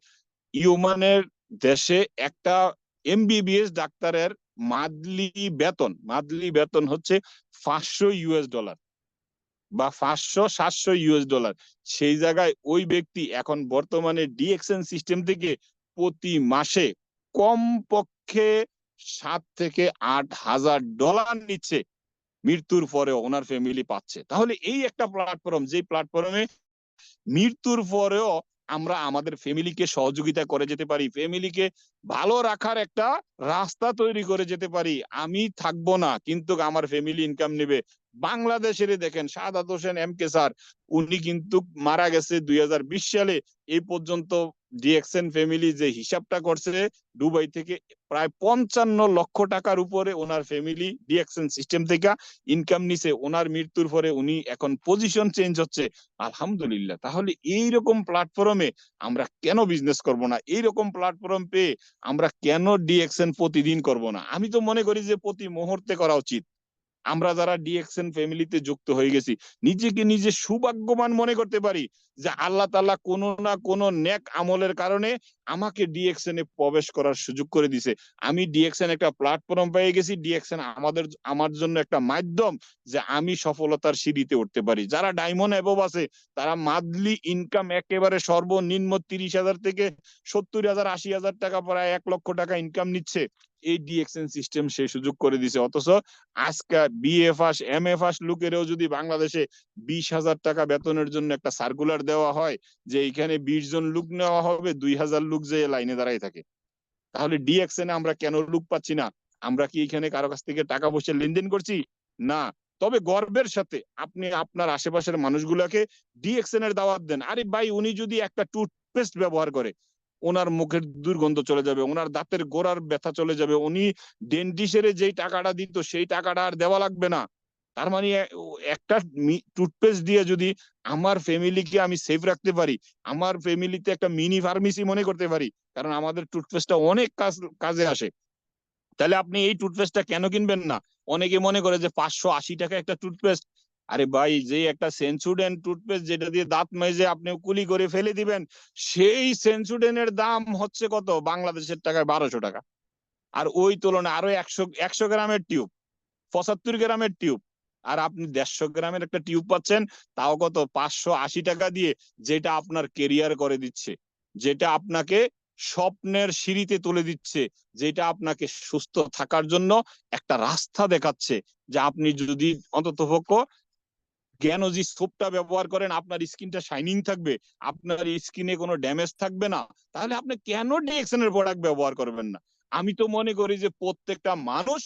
ইউমানের দেশে একটা এমবিবিএস ডাক্তারের মাদলি বেতন হচ্ছে $500 বা 500-700 US। সেই জায়গায় ওই ব্যক্তি এখন বর্তমানে ডিএক্সএন সিস্টেম থেকে প্রতি মাসে কমপক্ষে 7 থেকে 8,000 ডলার নিচ্ছে, মৃত্যুর পরে ওনার ফ্যামিলি পাচ্ছে। তাহলে এই একটা প্ল্যাটফর্ম, যে প্ল্যাটফর্মে মৃত্যুর পরেও আমরা আমাদের ফ্যামিলিকে সহযোগিতা করে যেতে পারি, ফ্যামিলিকে ভালো রাখার একটা রাস্তা তৈরি করে যেতে পারি। আমি থাকবো না কিন্তু আমার ফ্যামিলি ইনকাম নেবে। বাংলাদেশের দেখেন সাদাত হোসেন MK স্যার, উনি কিন্তু মারা গেছে 2020 সালে। এই পর্যন্ত ডিএক্সএন ফ্যামিলি যে হিসাবটা করছে, দুবাই থেকে প্রায় 55 লক্ষ টাকার উপরে ওনার ফ্যামিলি ডিএক্সএন সিস্টেম থেকে ইনকাম নিছে। ওনার মৃত্যুর পরে উনি এখন পজিশন চেঞ্জ হচ্ছে, আলহামদুলিল্লাহ। তাহলে এইরকম প্ল্যাটফর্মে আমরা কেন বিজনেস করব না? এইরকম প্ল্যাটফর্ম পেয়ে আমরা কেন ডিএক্সএন প্রতিদিন করব না? আমি তো মনে করি যে প্রতি মুহূর্তে করা উচিত। আমরা যারা ডিএক্সএন ফ্যামিলিতে যুক্ত হয়ে গেছি, নিজেকে নিজে সৌভাগ্যবান মনে করতে পারি যে আল্লাহ তাআলা কোনো না কোনো নেক আমলের কারণে আমাকে ডিএক্সএন এ প্রবেশ করার সুযোগ করে দিছে। আমি ডিএক্সএন একটা প্ল্যাটফর্ম পেয়ে গেছি, ডিএক্সএন আমার জন্য একটা মাধ্যম যে আমি সফলতার সিঁড়িতে উঠতে পারি। যারা ডায়মন্ড অ্যাবভ আছে, তারা মান্থলি ইনকাম একেবারে সর্বনিম্ন 30,000 থেকে 70,000 80,000 টাকা, প্রায় 1 লক্ষ টাকা ইনকাম নিচ্ছে। এই ডিএক্সএন সিস্টেম সেই সুযোগ করে দিছে। অথচ আজকে বিএ পাস MA পাস লোকেরও যদি বাংলাদেশে 20,000 টাকা বেতনের জন্য একটা সার্কুলার দেওয়া হয় যে এখানে 20 জন লোক নেওয়া হবে, 2,000 লোক যে লাইনে দাঁড়ায় থাকে, তাহলে ডিএক্সএন আমরা কেন লোক পাচ্ছি না? আমরা কি এখানে কারো কাছ থেকে টাকা পয়সা লেনদেন করছি? না। তবে গর্বের সাথে আপনি আপনার আশেপাশের মানুষগুলোকে ডিএক্সএন এর দাওয়াত দেন। আরে ভাই, উনি যদি একটা টুথপেস্ট ব্যবহার করে, ওনার মুখের দুর্গন্ধ চলে যাবে, ওনার দাঁতের গোড়ার ব্যথা চলে যাবে, উনি ডেন্টিস্টের যেই টাকাটা দিত সেই টাকাটা আর দেওয়া লাগবে না। তার মানে একটা টুথপেস্ট দিয়ে যদি আমার ফ্যামিলিকে আমি সেফ রাখতে পারি, আমার ফ্যামিলিতে একটা মিনি ফার্মেসি মনে করতে পারি, কারণ আমাদের টুথপেস্টটা অনেক কাজে আসে। তাহলে আপনি এই টুথপেস্টটা কেন কিনবেন না? অনেকে মনে করে যে 580 টাকা একটা টুথপেস্ট। আরে ভাই, যে একটা সেন্সুডেন্ট টুথপেস্ট যেটা দিয়ে দাঁত মেজে আপনি কুলি করে ফেলে দিবেন, সেই সেন্সুডেন্টের দাম হচ্ছে কত? বাংলাদেশের টাকায় 1200 টাকা। আর ওই তুলনায় আরো 100 গ্রামের টিউব, 75 গ্রামের টিউব, আর আপনি 150 গ্রামের একটা টিউব পাচ্ছেন, তাও কত? 580 টাকা দিয়ে, যেটা আপনার কেরিয়ার করে দিচ্ছে, যেটা আপনাকে স্বপ্নের সিঁড়িতে তুলে দিচ্ছে, যেটা আপনাকে সুস্থ থাকার জন্য একটা রাস্তা দেখাচ্ছে। যে আপনি যদি অন্ততপক্ষ জ্ঞানজি সোপটা ব্যবহার করেন, আপনার স্কিনটা শাইনিং থাকবে, আপনার স্কিনে কোনো ড্যামেজ থাকবে না। তাহলে আপনি কেন ডিএক্সএন এর প্রোডাক্ট ব্যবহার করবেন না? আমি তো মনে করি যে প্রত্যেকটা মানুষ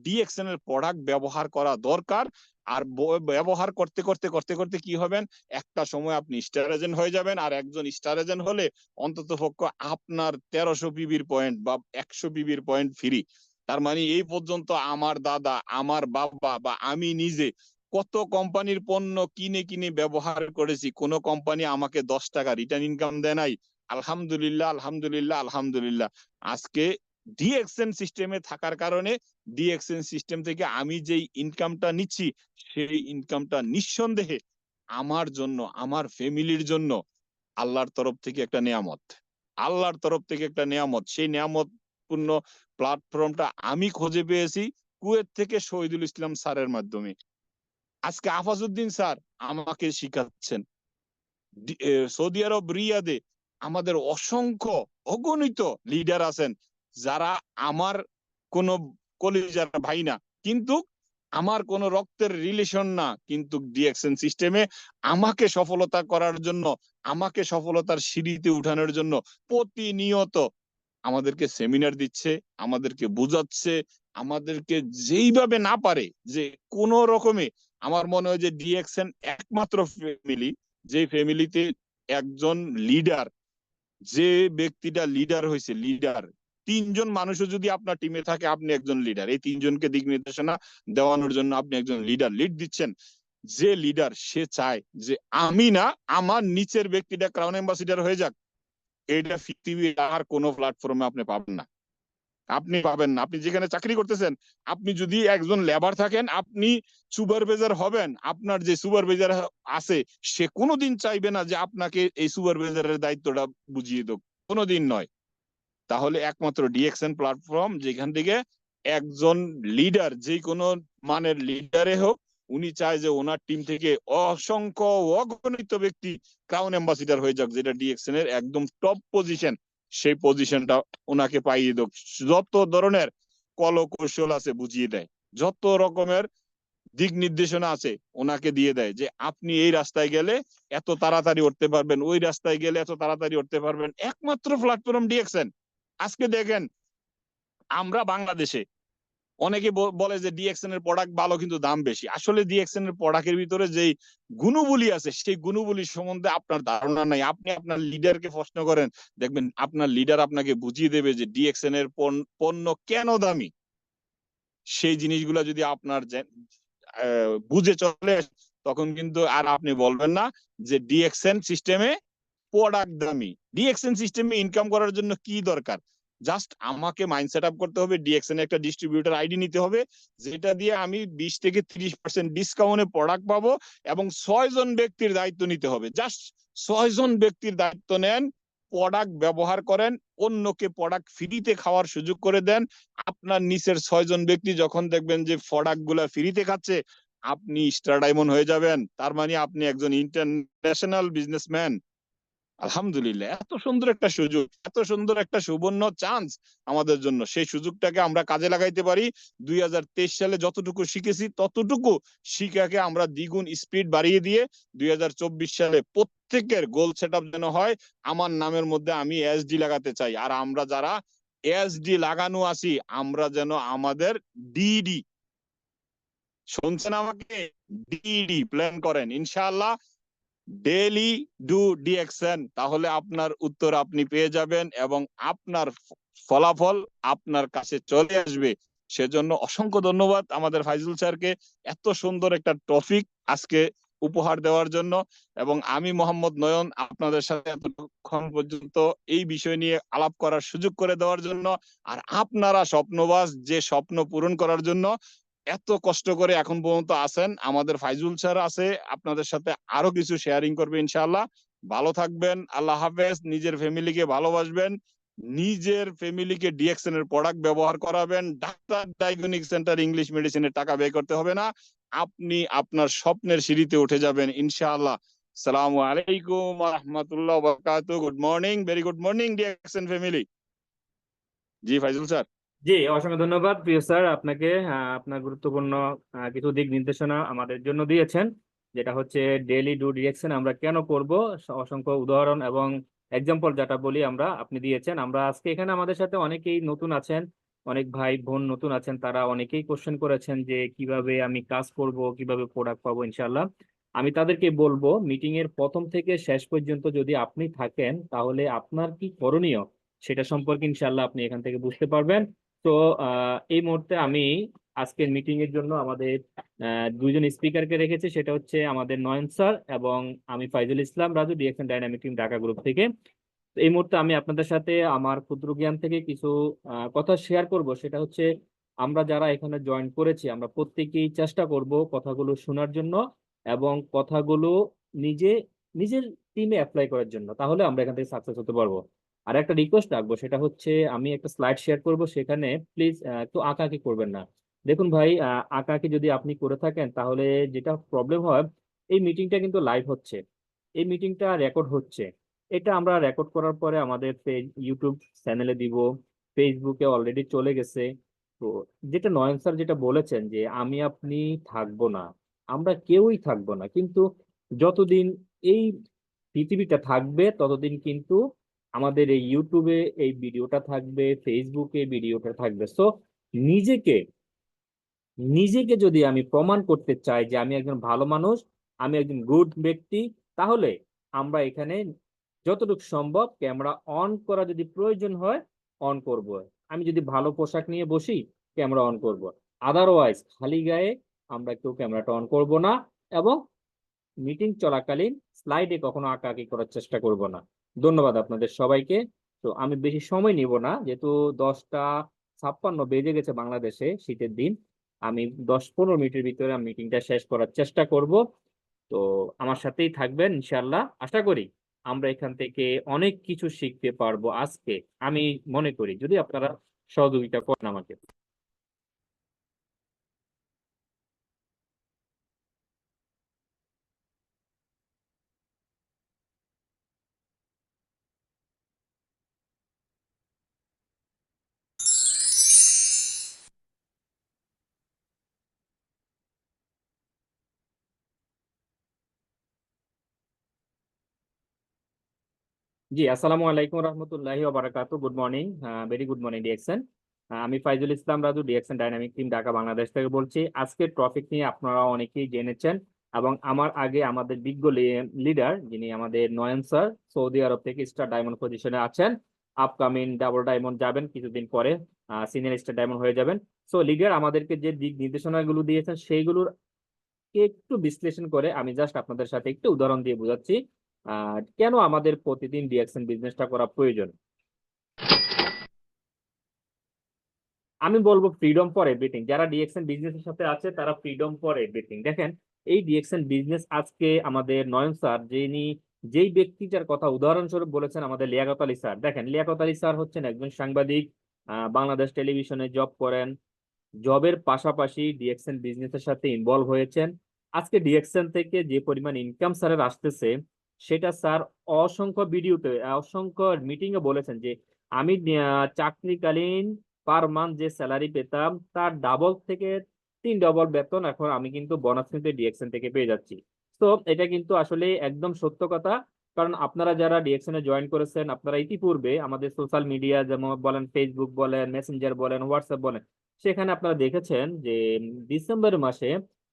ডিএক্সএন এর প্রোডাক্ট ব্যবহার করা দরকার। আর ব্যবহার করতে করতে করতে করতে কি হবেন, একটা সময় আপনি স্টার এজেন্ট হয়ে যাবেন। আর একজন স্টার এজেন্ট হলে অন্ততপক্ষ আপনার 1300 পিবির পয়েন্ট বা 100 পিবির পয়েন্ট ফ্রি। তার মানে এই পর্যন্ত আমার দাদা, আমার বাবা বা আমি নিজে কত কোম্পানির পণ্য কিনে কিনে ব্যবহার করেছি, কোন কোম্পানি আমাকে 10 টাকা রিটার্ন ইনকাম দেয় নাই। আলহামদুলিল্লাহ, আলহামদুলিল্লাহ, আলহামদুলিল্লাহ। আজকে ডিএক্সএন সিস্টেমে থাকার কারণে ডিএক্সএন সিস্টেম থেকে আমি যেই ইনকামটা নিচ্ছি, সেই ইনকামটা নিঃসন্দেহে আমার জন্য, আমার ফ্যামিলির জন্য আল্লাহর তরফ থেকে একটা নিয়ামত। আল্লাহর তরফ থেকে একটা নিয়ামত। সেই নিয়ামত পূর্ণ প্ল্যাটফর্মটা আমি খুঁজে পেয়েছি কুয়েত থেকে শহীদুল ইসলাম স্যারের মাধ্যমে। আজকে আফাজউদ্দিন স্যার আমাকে শিখাচ্ছেন। সৌদি আরব রিয়াদে আমাদের অসংখ্য অগণিত লিডার আছেন, যারা আমার কোনো কলিজার ভাই না, কিন্তু আমার কোনো রক্তের রিলেশন না, কিন্তু ডিএক্সএন সিস্টেমে আমাকে সফলতা করার জন্য, আমাকে সফলতার সিঁড়িতে উঠানোর জন্য প্রতিনিয়ত আমাদেরকে সেমিনার দিচ্ছে, আমাদেরকে বুঝাচ্ছে, আমাদেরকে যেইভাবে না পারে যে কোনো রকমে। আমার মনে হয় যে ডিএক্সএন একমাত্র ফ্যামিলি, যে ফ্যামিলিতে একজন লিডার, যে ব্যক্তিটা লিডার হয়েছে, লিডার 3 জন মানুষও যদি আপনার টিমে থাকে, আপনি একজন লিডার। এই 3 জনকে দিক নির্দেশনা দেওয়ানোর জন্য আপনি একজন লিডার, লিড দিচ্ছেন। যে লিডার সে চায় যে আমি না, আমার নিচের ব্যক্তিটা ক্রাউন অ্যাম্বাসিডার হয়ে যাক। এটা পৃথিবীর আর কোনো প্ল্যাটফর্মে আপনি পাবেন না। আপনি পাবেন না। আপনি যেখানে চাকরি করতেছেন, আপনি যদি একজন লেবার থাকেন, আপনি সুপারভাইজার হবেন, আপনার যে সুপারভাইজার আছে সে কোনোদিন চাইবে না যে আপনাকে এই সুপারভাইজারের দায়িত্বটা বুঝিয়ে দেব, কোনোদিন নয়। তাহলে একমাত্র ডিএক্সএন প্ল্যাটফর্ম, যেখান থেকে একজন লিডার, যে কোনো মানের লিডারে হোক, উনি চায় যে ওনার টিম থেকে অসংখ্য অগণিত ব্যক্তি ক্রাউন অ্যাম্বাসিডার হয়ে যাক, যেটা ডিএক্সএন এর একদম টপ পজিশন। সেই পজিশনটা ওনাকে পাইয়ে দেয়, যত ধরনের কৌশল আছে বুঝিয়ে দেয়, যত রকমের দিক নির্দেশনা আছে ওনাকে দিয়ে দেয়, যে আপনি এই রাস্তায় গেলে এত তাড়াতাড়ি উঠতে পারবেন, ওই রাস্তায় গেলে এত তাড়াতাড়ি উঠতে পারবেন। একমাত্র প্ল্যাটফর্ম ডিএক্সএন। আজকে দেখেন আমরা বাংলাদেশে অনেকে বলে যে ডিএক্সএন এর প্রোডাক্ট ভালো কিন্তু দাম বেশি। আসলে ডিএক্সএন এর প্রোডাক্টের ভিতরে যেই গুণবলী আছে সেই গুণবলী সম্বন্ধে আপনার ধারণা নাই। আপনি আপনার লিডারকে প্রশ্ন করেন, দেখবেন আপনার লিডার আপনাকে বুঝিয়ে দেবে যে ডিএক্সএন এর পণ্য কেন দামি। সেই জিনিসগুলো যদি আপনার বুঝে চলে তখন কিন্তু আর আপনি বলবেন না যে ডিএক্সএন সিস্টেমে প্রোডাক্ট দামি। ডিএক্সএন সিস্টেমে ইনকাম করার জন্য কি দরকার? জাস্ট আমাকে মাইন্ড সেট আপ করতে হবে, ডিএক্সএন একটা ডিস্ট্রিবিউটর আইডি নিতে হবে, যেটা দিয়ে আমি 20 থেকে 30% ডিসকাউন্টে প্রোডাক্ট পাবো, এবং 6 জন ব্যক্তির দায়িত্ব নিতে হবে। জাস্ট 6 জন ব্যক্তির দায়িত্ব নেন, প্রোডাক্ট ব্যবহার করেন, অন্যকে প্রোডাক্ট ফ্রিতে খাওয়ার সুযোগ করে দেন। আপনার নিচের 6 জন ব্যক্তি যখন দেখবেন যে প্রোডাক্ট গুলা ফ্রিতে খাচ্ছে, আপনি স্টার ডায়মন্ড হয়ে যাবেন। তার মানে আপনি একজন ইন্টারন্যাশনাল বিজনেসম্যান। আলহামদুলিল্লাহ, এত সুন্দর একটা সুযোগ, এত সুন্দর একটা সুবর্ণ চান্স আমাদের জন্য। সেই সুযোগটাকে আমরা কাজে লাগাইতে পারি। 2023 সালে যতটুকু শিখেছি ততটুকু শিখাকে আমরা দ্বিগুণ স্পিড বাড়িয়ে দিয়ে 2024 সালে প্রত্যেকের গোল সেট আপ যেন হয় আমার নামের মধ্যে আমি এসডি লাগাতে চাই। আর আমরা যারা এসডি লাগানো আছি আমরা যেন আমাদের ডিডি, শুনছেন আমাকে, ডিডি প্ল্যান করেন ইনশাআল্লাহ। ডেইলি ডু ডিএক্সএন, তাহলে আপনার উত্তর আপনি পেয়ে যাবেন এবং আপনার ফলাফল আপনার কাছে চলে আসবে। সেজন্য অসংখ্য ধন্যবাদ আমাদের ফাইজুল স্যারকে এত সুন্দর একটা টপিক আজকে উপহার দেওয়ার জন্য। এবং আমি মোহাম্মদ নয়ন আপনাদের সাথে এতক্ষণ পর্যন্ত এই বিষয় নিয়ে আলাপ করার সুযোগ করে দেওয়ার জন্য। আর আপনারা স্বপ্নবাজ, যে স্বপ্ন পূরণ করার জন্য এত কষ্ট করে এখন পর্যন্ত আছেন, আমাদের ফাইজুল স্যার আছে আপনাদের সাথে আরো কিছু শেয়ারিং করবে ইনশাআল্লাহ। ভালো থাকবেন, আল্লাহ হাফেজ। নিজের ফ্যামিলিকে ভালোবাসবেন, নিজের ফ্যামিলিকে ডিএক্সএন এর প্রোডাক্ট ব্যবহার করাবেন। ডাক্তার ডায়াগনস্টিক সেন্টার ইংলিশ মেডিসিনের টাকা ব্যয় করতে হবে না, আপনি আপনার স্বপ্নের সিঁড়িতে উঠে যাবেন ইনশাআল্লাহ। আসসালামু আলাইকুম ওয়া রাহমাতুল্লাহি ওয়া বারাকাতুহু। Good morning, very good morning DXN family. জি ফাইজুল স্যার। জি, অসংখ্য ধন্যবাদ প্রিয় স্যার আপনাকে। আপনার গুরুত্বপূর্ণ কিছু দিক নির্দেশনা আমাদের জন্য দিয়েছেন, যেটা হচ্ছে ডেইলি ডু ডিরেকশন আমরা কেন করব, অসংখ্য উদাহরণ এবং এক্সাম্পল যেটা বলি আমরা আপনি দিয়েছেন। আমরা আজকে এখানে আমাদের সাথে অনেকেই নতুন আছেন, অনেক ভাই বোন নতুন আছেন, তারা অনেকেই কোশ্চেন করেছেন যে কিভাবে আমি কাজ করব, কিভাবে প্রোডাক্ট পাবো। ইনশাল্লাহ আমি তাদেরকে বলবো, মিটিং এর প্রথম থেকে শেষ পর্যন্ত যদি আপনি থাকেন তাহলে আপনার কি করণীয় সেটা সম্পর্কে ইনশাল্লাহ আপনি এখান থেকে বুঝতে পারবেন। তো এই মুহূর্তে আমি আজকের মিটিং এর জন্য আমাদের দুইজন স্পিকারকে রেখেছি, সেটা হচ্ছে আমাদের নয়ন স্যার এবং আমি Faizul Islam Raju, DXN dynamic team Dhaka group থেকে। তো এই মুহূর্তে আমি আপনাদের সাথে আমার ক্ষুদ্র জ্ঞান থেকে কিছু কথা শেয়ার করব। সেটা হচ্ছে আমরা যারা এখানে জয়েন করেছি আমরা প্রত্যেকেই চেষ্টা করব কথাগুলো শোনার জন্য এবং কথাগুলো নিজে নিজের টিমে অ্যাপ্লাই করার জন্য, তাহলে আমরা এখান থেকে সাকসেস হতে পারবো। আর একটা রিকোয়েস্ট রাখবো, সেটা হচ্ছে আমি একটা স্লাইড শেয়ার করব, সেখানে প্লিজ একটু আঁকাআঁকি করবেন না। দেখুন ভাই, আঁকাআঁকি যদি আপনি করে থাকেন তাহলে যেটা প্রবলেম হয়, এই মিটিংটা কিন্তু লাইভ হচ্ছে, এই মিটিংটা রেকর্ড হচ্ছে। এটা আমরা রেকর্ড করার পরে আমাদের ইউটিউব চ্যানেলে দিব, ফেসবুকে অলরেডি চলে গেছে। তো যেটা নয়ন স্যার যেটা বলেছেন যে আমি আপনি থাকবো না, আমরা কেউই থাকবো না, কিন্তু যতদিন এই পৃথিবীটা থাকবে ততদিন কিন্তু আমাদের এই ইউটিউবে এই ভিডিওটা থাকবে, ফেসবুকে ভিডিওটা থাকবে। সো নিজেকে নিজেকে যদি আমি প্রমাণ করতে চাই যে আমি একজন ভালো মানুষ, আমি একজন গুড ব্যক্তি, তাহলে আমরা এখানে যতটুকু সম্ভব ক্যামেরা অন করা যদি প্রয়োজন হয় অন করব। আমি যদি ভালো পোশাক নিয়ে বসি ক্যামেরা অন করব, আদারওয়াইজ খালি গায়ে আমরা কেউ ক্যামেরাটা অন করব না। এবং মিটিং চলাকালীন স্লাইডে কখনো আঁকাআঁকি করার চেষ্টা করব না। ধন্যবাদ আপনাদের সবাইকে। তো আমি বেশি সময় নিব না, যেহেতু 10টা 56 বেজে গেছে বাংলাদেশে, শীতের দিন। আমি 10-15 মিনিটের ভিতরে আমি মিটিংটা শেষ করার চেষ্টা করব। তো আমার সাথেই থাকবেন ইনশাল্লাহ। আশা করি আমরা এখান থেকে অনেক কিছু শিখতে পারবো আজকে, আমি মনে করি, যদি আপনারা সহযোগিতা করেন আমাকে। জি, আসসালামু আলাইকুম রহমতুল্লাহি ওয়া বারাকাতুহু। Good morning, very good morning DXN. আমি Faizul Islam Raju, DXN dynamic team Dhaka Bangladesh থেকে বলছি। আজকের টপিক নিয়ে আপনারা অনেকেই জেনেছেন এবং আমার আগে আমাদের বিজ্ঞ লিডার যিনি আমাদের নয়ন স্যার সৌদি আরব থেকে স্টার ডায়মন্ড পজিশনে আছেন। আপকামিং ডাবল ডায়মন্ড যাবেন কিছুদিন পরে, সিনিয়র স্টার ডায়মন্ড হয়ে যাবেন। সো লিডার আমাদেরকে যে দিক নির্দেশনাগুলো দিয়েছেন সেইগুলোর একটু বিশ্লেষণ করে আমি জাস্ট আপনাদের সাথে একটু উদাহরণ দিয়ে বোঝাচ্ছি কেন আমাদের প্রতিদিন ডিএক্সএন বিজনেসটা করা প্রয়োজন। আমি বলবো ফ্রিডম ফর এভরিথিং। যারা ডিএক্সএন বিজনেসের সাথে আছে তারা ফ্রিডম ফর এভরিথিং। দেখেন, এই ডিএক্সএন বিজনেস আজকে আমাদের নয়ন স্যার যিনি যেই ব্যক্তিটার কথা উদাহরণস্বরূপ বলেছেন আমাদের লিয়াকত আলী স্যার। দেখেন, লিয়াকত আলী স্যার হচ্ছেন একজন সাংবাদিক, বাংলাদেশ টেলিভিশনে জব করেন। জবের পাশাপাশি ডিএক্সএন বিজনেসের সাথে ইনভলভ হয়েছেন। আজকে ডিএক্সএন থেকে যে পরিমাণ ইনকাম স্যারের আসতেছে সেটা স্যার অসংখ্য ভিডিওতে অসংখ্য মিটিং এ বলেছেন যে আমি চাকরিকালীন পার মান্থ যে স্যালারি পেতাম তার ডাবল থেকে 3 ডবল বেতন এখন আমি কিন্তু বোনাস নিতে ডিএক্সএন থেকে পেয়ে যাচ্ছি। তো এটা কিন্তু আসলে একদম সত্য কথা। কারণ আপনারা যারা ডিএক্সএন এ জয়েন করেছেন আপনারা ইতিপূর্বে আমাদের সোশ্যাল মিডিয়া যেমন বলেন, ফেসবুক বলেন, মেসেঞ্জার বলেন, হোয়াটসঅ্যাপ বলেন, সেখানে আপনারা দেখেছেন যে ডিসেম্বর মাসে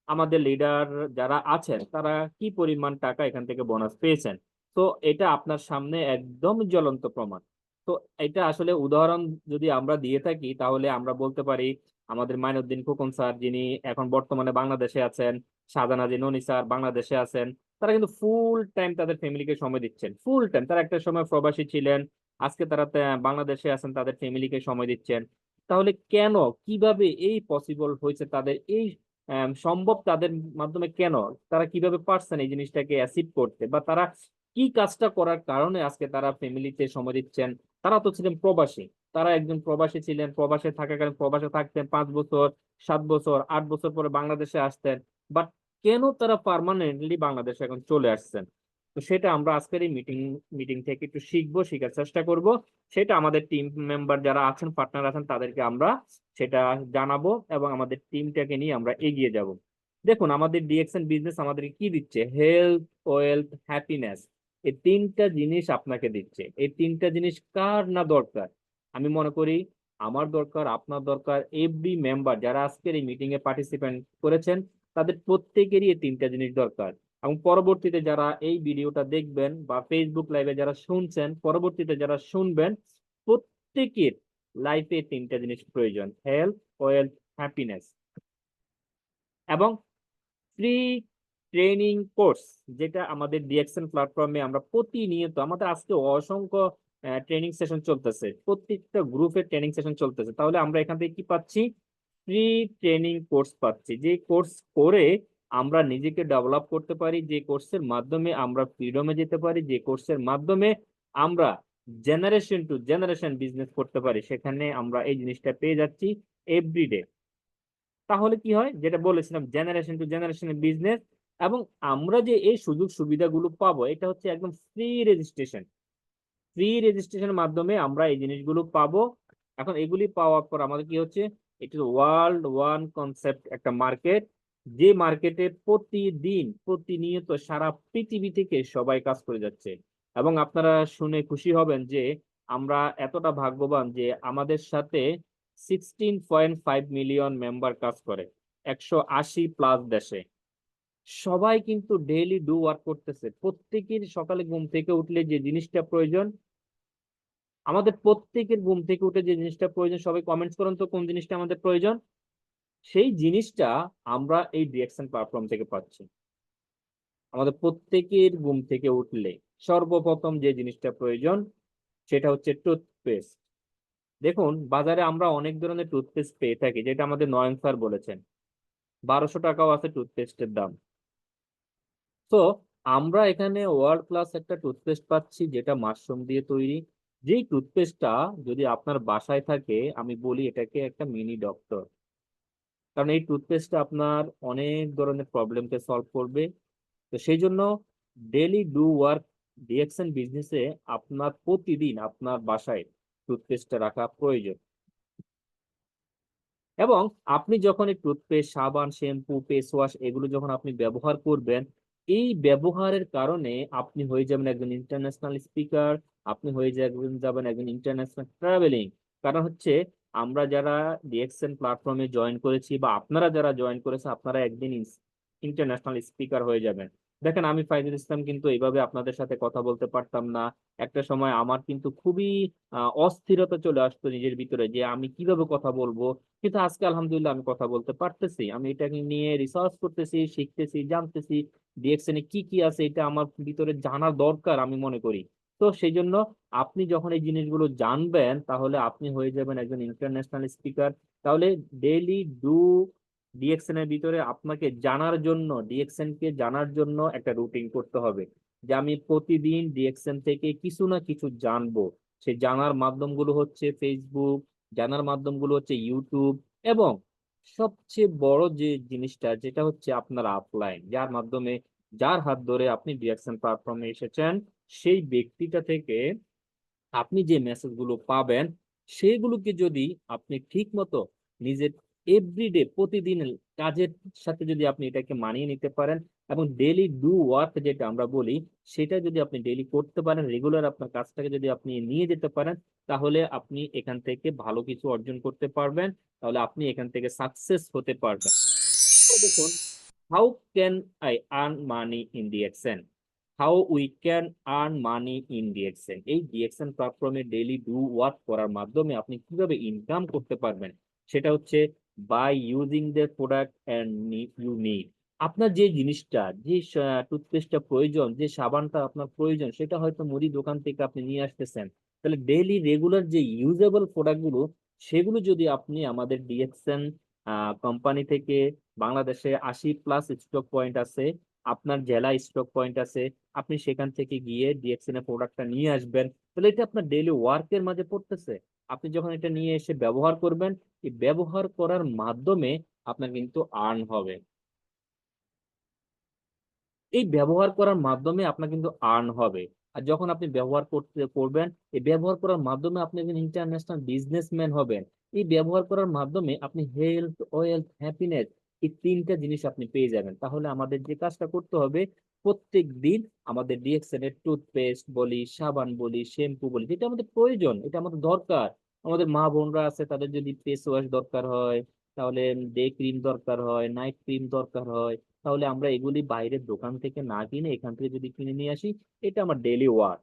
আমাদের লিডার যারা আছেন তারা কি পরিমাণ টাকা এখান থেকে বোনাস পেয়েছেন। তো এটা আপনার সামনে একদম জ্বলন্ত প্রমাণ। তো এটা আসলে উদাহরণ যদি আমরা দিয়ে থাকি তাহলে আমরা বলতে পারি আমাদের মাইনুদ্দিন খোকন স্যার যিনি এখন বর্তমানে বাংলাদেশে আছেন, শাহজানাজি ননি স্যার বাংলাদেশে আছেন। তারা কিন্তু ফুল টাইম তাদের ফ্যামিলিকে সময় দিচ্ছেন, ফুল টাইম। তারা একটা সময় প্রবাসী ছিলেন, আজকে তারা বাংলাদেশে আছেন, তাদের ফ্যামিলিকে সময় দিচ্ছেন। তাহলে কেন, কিভাবে এই পসিবল হয়েছে, তাদের এই সম্ভব তাদের মাধ্যমে, কেন তারা কিভাবে পারছেন এই জিনিসটাকে অ্যাচিভ করতে, বা তারা কি কাজটা করার কারণে আজকে তারা ফ্যামিলিতে সময় দিচ্ছেন। তারা তো ছিলেন প্রবাসী, তারা একজন প্রবাসী ছিলেন, প্রবাসে থাকাকালীন প্রবাসে থাকতেন 5 বছর, 7 বছর, 8 বছর পরে বাংলাদেশে আসতেন। বাট কেন তারা পার্মানেন্টলি বাংলাদেশে এখন চলে আসছেন? তো সেটা আমরা আজকের এই মিটিং থেকে একটু শিখবো, শেখার চেষ্টা করব। সেটা আমাদের টিম মেম্বার যারা আছেন, পার্টনার আছেন, তাদেরকে আমরা সেটা জানাবো এবং আমাদের টিমটাকে নিয়ে আমরা এগিয়ে যাব। দেখুন, আমাদের ডিএক্সএন বিজনেস আমাদেরকে কি দিচ্ছে? Health, wealth, happiness. এই 3টা জিনিস আপনাকে দিচ্ছে। এই 3টা জিনিস কার না দরকার? আমি মনে করি আমার দরকার, আপনার দরকার, এভরি মেম্বার যারা আজকের এই মিটিং এ পার্টিসিপেন্ট করেছেন তাদের প্রত্যেকেরই এই 3টা জিনিস দরকার। এবং পরবর্তীতে যারা এই ভিডিওটা দেখবেন বা ফেসবুক লাইভে যারা শুনছেন, পরবর্তীতে যারা শুনবেন, প্রত্যেকের লাইফে 3টা জিনিস প্রয়োজন: হেলথ, ওয়েলথ, হ্যাপিনেস। এবং ফ্রি ট্রেনিং কোর্স যেটা আমাদের ডিএক্সএন প্ল্যাটফর্মে আমরা প্রতিনিয়ত, আমাদের আজকে অসংখ্য ট্রেনিং সেশন চলতেছে, প্রত্যেকটা গ্রুপের ট্রেনিং সেশন চলতেছে। তাহলে আমরা এখান থেকে কি পাচ্ছি? ফ্রি ট্রেনিং কোর্স পাচ্ছি, যে কোর্স করে আমরা নিজেকে ডেভেলপ করতে পারি, যে কোর্সের মাধ্যমে আমরা ফ্রিডমে যেতে পারি, যে কোর্সের মাধ্যমে আমরা জেনারেশন টু জেনারেশন বিজনেস করতে পারি, সেখানে আমরা এই জিনিসটা পেয়ে যাচ্ছি এভরিডে। তাহলে কি হয়, যেটা বলেছিলাম, জেনারেশন টু জেনারেশনের বিজনেস। এবং আমরা যে এই সুযোগ সুবিধাগুলো পাবো এটা হচ্ছে একদম ফ্রি রেজিস্ট্রেশন। ফ্রি রেজিস্ট্রেশনের মাধ্যমে আমরা এই জিনিসগুলো পাবো। এখন এগুলি পাওয়ার পর আমাদের কি হচ্ছে, এটি ওয়ার্ল্ড ওয়ান কনসেপ্ট একটা মার্কেট, যে মার্কেটে প্রতিদিন প্রতিনিয়ত সারা পৃথিবী থেকে সবাই কাজ করে যাচ্ছে। এবং আপনারা শুনে খুশি হবেন যে আমরা এতটা ভাগ্যবান যে আমাদের সাথে 16.5 মিলিয়ন মেম্বার কাজ করে 180+ দেশে। সবাই কিন্তু ডেইলি ডু ওয়ার্ক করতেছে। প্রত্যেকের সকালে ঘুম থেকে উঠলে যে জিনিসটা প্রয়োজন, আমাদের প্রত্যেকের ঘুম থেকে উঠে যে জিনিসটা প্রয়োজন, সবাই কমেন্টস করুন তো কোন জিনিসটা আমাদের প্রয়োজন। সেই জিনিসটা আমরা এই ডিএক্সএন প্ল্যাটফর্ম থেকে পাচ্ছি। আমাদের প্রত্যেকের ঘুম থেকে উঠলে সর্বপ্রথম যে জিনিসটা প্রয়োজন সেটা হচ্ছে টুথপেস্ট। দেখুন, বাজারে আমরা অনেক ধরনের টুথপেস্ট পেয়ে থাকি, যেটা আমাদের নয়ন স্যার বলেছেন 1200 টাকাও আছে টুথপেস্টের দাম। তো আমরা এখানে ওয়ার্ল্ড ক্লাস একটা টুথপেস্ট পাচ্ছি যেটা মাশরুম দিয়ে তৈরি। যেই টুথপেস্টটা যদি আপনার বাসায় থাকে, আমি বলি এটাকে একটা মিনি ডক্টর। কারণ এই টুথপেস্টটা আপনার অনেক ধরনের প্রবলেমকে সলভ করবে। তো সেই জন্য ডেলি ডু ওয়ার্ক ডিএক্সএন বিজনেসে আপনার প্রতিদিন আপনার বাসায় টুথপেস্টটা রাখা প্রয়োজন। এবং আপনি যখন এই টুথপেস্ট, সাবান, শ্যাম্পু, ফেস ওয়াশ এগুলো যখন আপনি ব্যবহার করবেন, এই ব্যবহারের কারণে আপনি হয়ে যাবেন একজন ইন্টারন্যাশনাল স্পিকার, আপনি হয়ে যাবেন একজন ইন্টারন্যাশনাল ট্রাভেলিং। কারণ হচ্ছে আমরা যারা ডিএক্সএন প্ল্যাটফর্মে জয়েন করেছি বা আপনারা যারা জয়েন করেছে, আপনারা একদিন ইন্টারন্যাশনাল স্পিকার হয়ে যাবেন। দেখেন, আমি ফাইজুল ইসলাম কিন্তু এইভাবে আপনাদের সাথে কথা বলতে পারতাম না। একটা সময় আমার কিন্তু খুবই অস্থিরতা চলে আসতো নিজের ভিতরে যে আমি কিভাবে কথা বলবো। কিন্তু আজকে আলহামদুলিল্লাহ আমি কথা বলতে পারতেছি। আমি এটাকে নিয়ে রিসার্চ করতেছি, শিখতেছি, জানতেছি ডিএক্সএন এ কি কি আছে, এটা আমার ভিতরে জানা দরকার আমি মনে করি। তো সেই জন্য আপনি যখন এই জিনিসগুলো জানবেন, তাহলে আপনি হয়ে যাবেন একজন ইন্টারন্যাশনাল স্পিকার। তাহলে ডেইলি ডু ডিএক্সএন এর ভিতরে আপনাকে জানার জন্য, ডিএক্সএন কে জানার জন্য একটা রুটিন করতে হবে যে আমি প্রতিদিন ডিএক্সএন থেকে কিছু না কিছু জানবো। সেই জানার মাধ্যমগুলো হচ্ছে ফেসবুক, জানার মাধ্যমগুলো হচ্ছে ইউটিউব, এবং সবচেয়ে বড় যে জিনিসটা যেটা হচ্ছে আপনার আপলাইন, যার মাধ্যমে, যার হাত ধরে আপনি ডিএক্সএন প্ল্যাটফর্মে এসেছেন, সেই ব্যক্তিটা থেকে আপনি যে মেসেজগুলো পাবেন সেগুলোকে যদি আপনি ঠিক মতো নিজের এভরিডে, প্রতিদিন কাজের সাথে যদি আপনি এটাকে মানিয়ে নিতে পারেন, এবং ডেইলি ডু ওয়ার্ক যেটা আমরা বলি, সেটা যদি আপনি ডেইলি করতে পারেন, রেগুলার আপনার কাজটাকে যদি আপনি নিয়ে যেতে পারেন, তাহলে আপনি এখান থেকে ভালো কিছু অর্জন করতে পারবেন। তাহলে আপনি এখান থেকে সাকসেস হতে পারবেন। তো দেখুন, how can I earn money in DXN, how we can earn money in DXN. এই ডিএক্সএন প্ল্যাটফর্মে ডেইলি ডু ওয়ার্ক করার মাধ্যমে আপনি কিভাবে ইনকাম করতে পারবেন, সেটা হচ্ছে by using the product and you need. আপনার যে জিনিসটা, যে টুথপেস্টটা প্রয়োজন, যে সাবানটা আপনার প্রয়োজন, সেটা হয়তো মুদি দোকান থেকে আপনি নিয়ে আসতেছেন। তাহলে ডেইলি রেগুলার যে ইউজেবল প্রোডাক্ট গুলো, সেগুলো যদি আপনি আমাদের ডিএক্সএন কোম্পানি থেকে, বাংলাদেশে 80+ স্টক পয়েন্ট আছে, আপনার জেলা স্টক পয়েন্ট আছে, আপনি সেখান থেকে গিয়ে ডিএক্সএন এর প্রোডাক্টটা নিয়ে আসবেন। তাহলে এটা আপনার ডেইলি ওয়ার্কের মাঝে পড়তেছে। আপনি যখন এটা নিয়ে এসে ব্যবহার করবেন, এই ব্যবহার করার মাধ্যমে আপনার কিন্তু আর্ন হবে। এই ব্যবহার করার মাধ্যমে আপনার কিন্তু আর্ন হবে। আর যখন আপনি ব্যবহার করবেন, এই ব্যবহার করার মাধ্যমে আপনি একজন ইন্টারন্যাশনাল বিজনেসম্যান হবেন। এই ব্যবহার করার মাধ্যমে আপনি হেলথ, ওয়েলথ, হ্যাপিনেস, এই তিনটা জিনিস আপনি পেয়ে যাবেন। তাহলে আমাদের যে কাজটা করতে হবে, প্রত্যেক দিন আমাদের ডিএক্সএন এর টুথপেস্ট বলি, সাবান বলি, শ্যাম্পু বলি, যেটা আমাদের প্রয়োজন, এটা আমাদের দরকার। আমাদের মা বোনরা আছে, তাদের যদি ফেস ওয়াশ দরকার হয়, তাহলে ডে ক্রিম দরকার হয়, নাইট ক্রিম দরকার হয়, তাহলে আমরা এগুলি বাইরের দোকান থেকে না কিনে এখান থেকে যদি কিনে নিয়ে আসি, এটা আমার ডেইলি ওয়ার্ক।